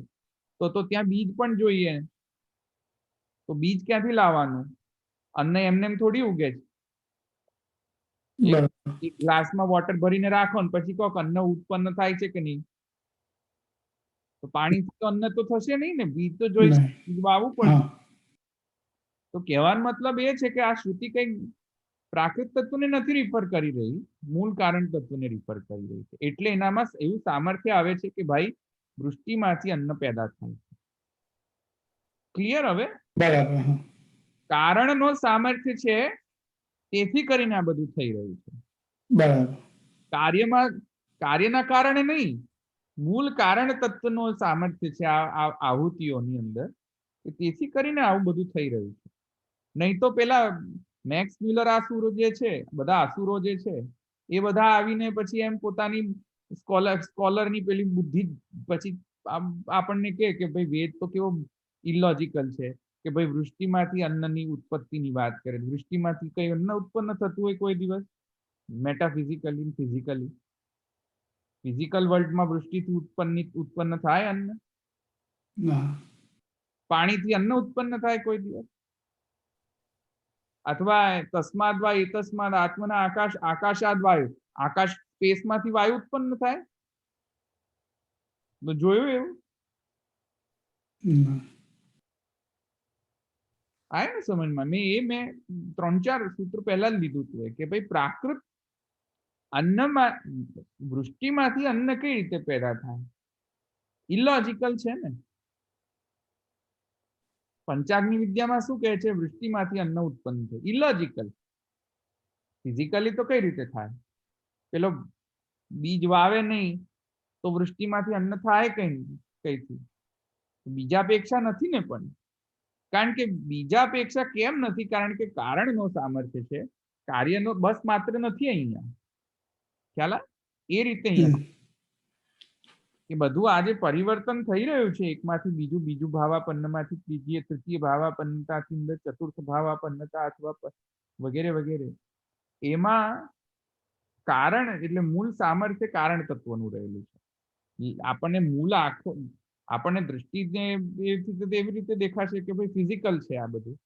તો ત્યાં બીજ પણ જોઈએ, તો બીજ ક્યાંથી લાવવાનું? અન્ન એમને થોડી ઉગે છે. એક ગ્લાસમાં વોટર ભરીને રાખો ને પછી કહો અન્ન ઉત્પન્ન થાય છે કે નહીં, તો પાણીથી તો અન્ન તો થશે નહીં ને, બીજ તો જોઈશે, બીજ વાવવું પડશે. તો કહેવાનો મતલબ એ છે કે આ શ્રુતિ કઈ પ્રાકૃત તત્વને નથી રિફર કરી રહી, મૂળ કારણ તત્વને રિફર કરી રહી છે. એટલે એનામાં એવું સામર્થ્ય આવે છે કે ભાઈ વૃષ્ટિમાંથી અન્ન પેદા થાય છે. ક્લિયર? હવે બરાબર. કારણનો સામર્થ્ય છે તેથી કરીને આ બધું થઈ રહ્યું છે. બરાબર. કાર્યના કારણે નહીં, મૂળ કારણ તત્વનો સામર્થ્ય છે આ આહુતિઓની અંદર, તેથી કરીને આવું બધું થઈ રહ્યું છે. નહીં તો પેલા મેક્સ મ્યુલર આસુરો જે છે, બધા આસુરો જે છે એ બધા આવીને પછી એમ પોતાની સ્કોલરની પેલી બુદ્ધિ પછી આપણને કે ભાઈ વેદ તો કેવો ઇલોજિકલ છે કે ભાઈ વૃષ્ટિમાંથી અન્નની ઉત્પત્તિની વાત કરે. વૃષ્ટિમાંથી કઈ અન્ન ઉત્પન્ન થતું હોય કોઈ દિવસ? મેટાફિઝિકલી, ફિઝિકલી, ફિઝિકલ વર્લ્ડમાં વૃષ્ટિથી ઉત્પન્ન થાય અન્ન? પાણીથી અન્ન ઉત્પન્ન થાય કોઈ દિવસ? અથવા તસ્માદ વા એતસ્માદ આત્મના આકાશાદ વાયુ, આકાશ સ્પેસમાંથી વાયુ ઉત્પન્ન થાય? તો જોયું એવું? આય ને સમજમાં? મેં 3-4 સૂત્ર પહેલા જ લીધું હતું કે ભાઈ પ્રાકૃત અન્નમાં વૃષ્ટિમાંથી અન્ન કઈ રીતે પેદા થાય? ઇલોજિકલ છે ને. પંચાગ્નિ વિદ્યામાં શું કહે છે? વૃષ્ટિમાંથી અન્ન ઉત્પન્ન થાય. ઇલોજિકલ. ફિઝિકલી તો કઈ રીતે થાય? પેલો બીજ વાવે નહીં તો વૃષ્ટિમાંથી અન્ન થાય કઈથી? બીજાપેક્ષા નથી ને. પણ કારણ કે બીજાપેક્ષા કેમ નથી? કારણ કે કારણનો સામર્થ્ય છે. કાર્યનો બસ માત્ર નથી અહીંયા, ખ્યાલ આવે? એ રીતે અહીંયા કે બધું આજે પરિવર્તન થઈ રહ્યું છે, એકમાંથી બીજું, બીજું ભાવાપન્નમાંથી ત્રીજી, તૃતીય ભાવાપન્નતાથી અંદર ચતુર્થ ભાવાપન્નતા અથવા વગેરે વગેરે. એમાં કારણ એટલે મૂળ સામર્થ્ય કારણ તત્વનું રહેલું છે. આપણને મૂળ આખો આપણને દ્રષ્ટિને એવી રીતે દેખાશે કે ભાઈ ફિઝિકલ છે આ બધું,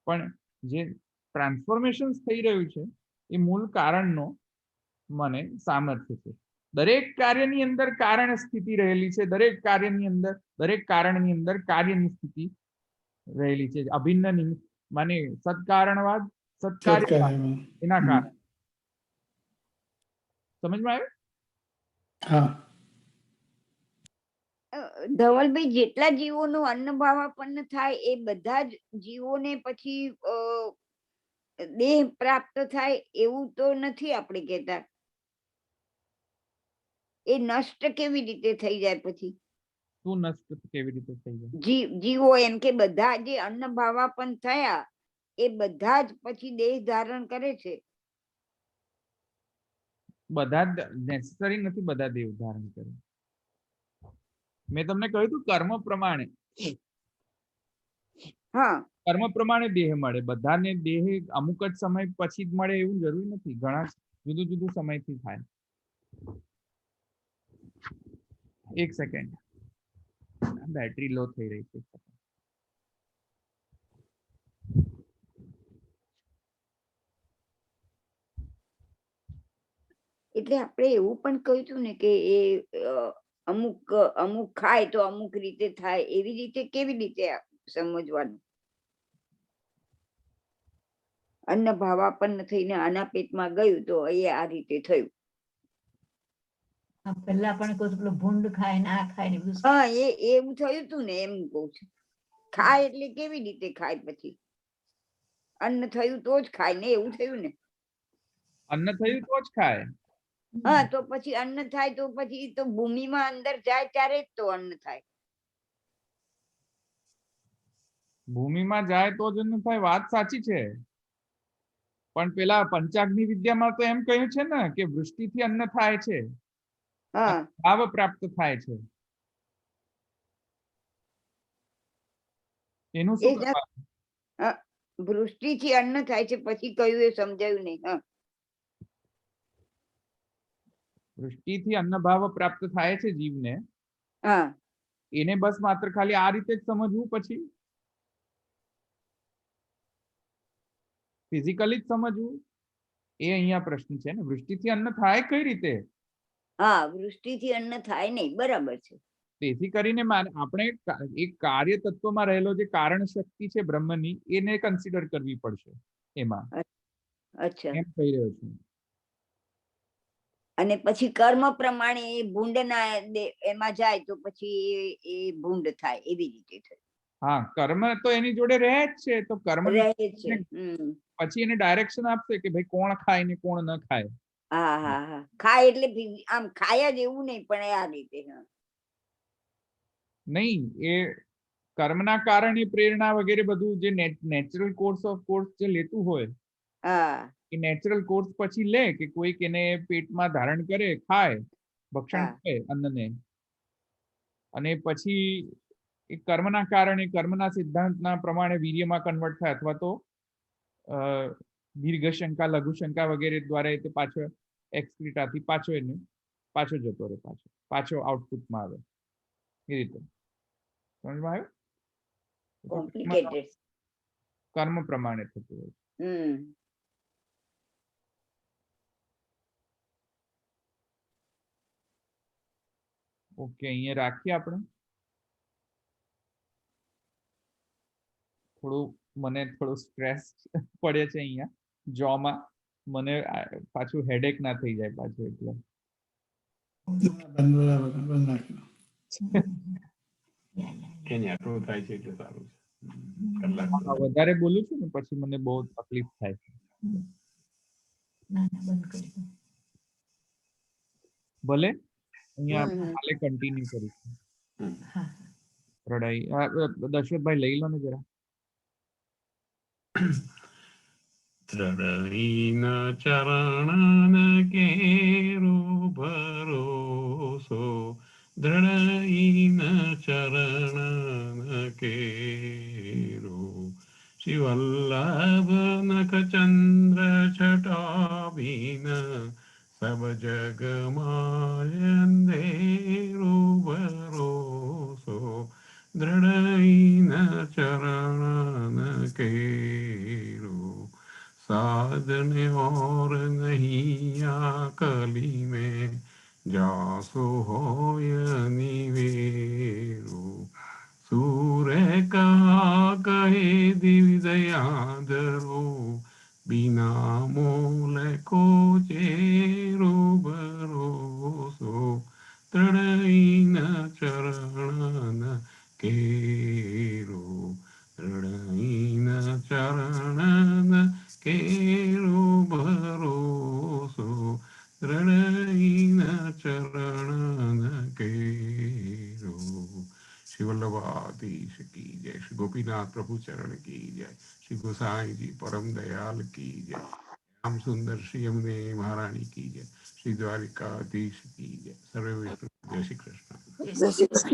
પણ જે ટ્રાન્સફોર્મેશન થઈ રહ્યું છે એ મૂળ કારણનો મને સામર્થ્ય છે. દરેક કાર્યની અંદર કારણ સ્થિતિ રહેલી છે, દરેક કાર્યની અંદર, દરેક કારણની અંદર કાર્યની સ્થિતિ રહેલી છે. અભિન્ન નિમિત્ત માને સત્કારણવાદ, સત્કાર્યવાદ એના કારણ. સમજમાં આવ્યું? હા. ધવલભાઈ, જેટલા જીવોનું અન્ન ભાવાપન્ન થાય એ બધા જ જીવોને પછી દેહ પ્રાપ્ત થાય એવું તો નથી આપણે કહેતા. એ નષ્ટ કેવી રીતે થઈ જાય પછી? શું નષ્ટ કેવી રીતે થઈ જાય? જીવો એમ કે બધા જે અન્ન ભાવાપન્ન થયા એ બધા જ પછી દેહ ધારણ કરે છે. બધા જ નેસેસરી નથી, બધા દેહ ધારણ કરે. મેં તમને કહ્યું હતું કર્મ પ્રમાણે, હા, કર્મ પ્રમાણે દેહ મળે. બધાને દેહ અમુક જ સમય પછી જ મળે એવું જરૂરી નથી, ઘણા જુદું જુદું સમયથી થાય. એક સેકન્ડ, બેટરી લો થઈ રહી છે. એટલે આપણે એવું પણ કહ્યું હતું ને કે એ અમુક અમુક ખાય તો અમુક રીતે થાય, એવી રીતે કેવી રીતે સમજવાનું? અન્ન ભાવાપન્ન થઈને આના પેટમાં ગયું તો એ આ રીતે થયું. પહેલા પણ કોઈ પેલો ભૂંડ ખાય ને આ ખાય ને બધું. હા, એ એવું થયું હતું ને, એમ કહું છું. ખાય એટલે કેવી રીતે ખાય? પછી અન્ન થયું તો જ ખાય ને, એવું થયું ને? અન્ન થયું તો જ ખાય. હા, તો પછી અન્ન થાય તો પછી તો ભૂમિમાં અંદર જાય ત્યારે જ તો અન્ન થાય. ભૂમિમાં જાય તો જ અન્ન થાય, વાત સાચી છે. પણ પેલા પંચાગ્નિ વિદ્યામાં તો એમ કહ્યું છે ને કે વૃષ્ટિથી અન્ન થાય છે, હા, ભાવ પ્રાપ્ત થાય છે. એનું શું કરવાનું? વૃષ્ટિથી અન્ન થાય છે પછી કયું એ સમજાયું નહીં. હા, વૃષ્ટિથી અન્ન ભાવ પ્રાપ્ત થાય છે જીવને, હા, એને બસ માત્ર ખાલી આ રીતે જ સમજવું, પછી ફિઝિકલી જ સમજવું, એ અહીંયા પ્રશ્ન છે ને. વૃષ્ટિથી અન્ન થાય કઈ રીતે? હા, વૃષ્ટિથી અન્ન થાય નહીં, બરાબર છે. તેથી કરીને આપણે એક કાર્ય તત્વમાં રહેલો જે કારણ શક્તિ છે બ્રહ્મની, એને કન્સિડર કરવી પડશે એમાં. અચ્છા. એમ કહી રહ્યો છું. અને પછી કર્મ પ્રમાણે એ ભૂંડના એમાં જાય તો પછી એ ભૂંડ થાય, એવી રીતે થાય. હા, કર્મ તો એની જોડે રહે જ છે, તો કર્મ રહે છે. પછી એને ડાયરેક્શન આપશે કે ભાઈ કોણ ખાય ને કોણ ન ખાય. હા, હા, હા. ખાય એટલે આમ ખાય જ એવું નહીં, પણ આ રીતે. નહીં, એ કર્મના કારણે પ્રેરણા વગેરે બધું જે નેચરલ કોર્સ ઓફ કોર્સ જે લેતું હોય, હા, એ નેચરલ કોર્સ પછી લે કે કોઈક એને પેટમાં ધારણ કરે, ખાય, ભક્ષણ કરે અન્નને, અને પછી એ કર્મના કારણે, કર્મના સિદ્ધાંતના પ્રમાણે વીર્યમાં કન્વર્ટ થાય, અથવા તો દીર્ઘ શંકા, લઘુ શંકા વગેરે દ્વારા એ પાછો એક્સક્રીટાથી પાછો જતો રહે, પાછો આઉટપુટમાં આવે. એ રીતે સમજમાં આવ્યું? કોમ્પ્લિકેટેડ. કર્મ પ્રમાણે થતું હોય. ઓકે, અહીંયા રાખીએ આપણે. મને થોડું સ્ટ્રેસ પડે છે અહીંયા જોમાં, મને પાછું હેડેક ના થઈ જાય પાછું, એટલે એની આટલું થાય છે એટલે સારું છે. કલાક વધારે બોલું છું ને પછી મને બહુ તકલીફ થાય છે. ભલે અહીંયા કાલે કન્ટિન્યુ કરીશું. રડાઈ દશરથભાઈ લઈ લો ને જરા. દ્રઢહીન ચરણન કેરો ભરોસો, દ્રઢહીન ચરણન કેરો. શ્રી વલ્લભ નખ ચંદ્ર છટાભીન, સબ જગ અંધેરો ભરોસો, દ્રઢહીન ચરણન કેરો. साधन और नहीं कली में, जासो होय निवेरो. सूर्य कहा कहे दिव्य दयादरो, बिना मोल को चेरो भरोसो, दृढ़हीन चरणन केरो. दृढ़हीन चरणन केरो भरोसो, दृढ़हीन चरणन केरो. श्री वल्लभाधीश की जय. श्री गोपीनाथ प्रभु चरण की जय. श्री गोसाई जी परम दयाल की जय. श्याम सुंदर श्री यमुने महारानी की जय. श्री द्वारिकाधीश की जय. सर्वे विष्णु. जय श्री कृष्ण. जय श्री कृष्ण.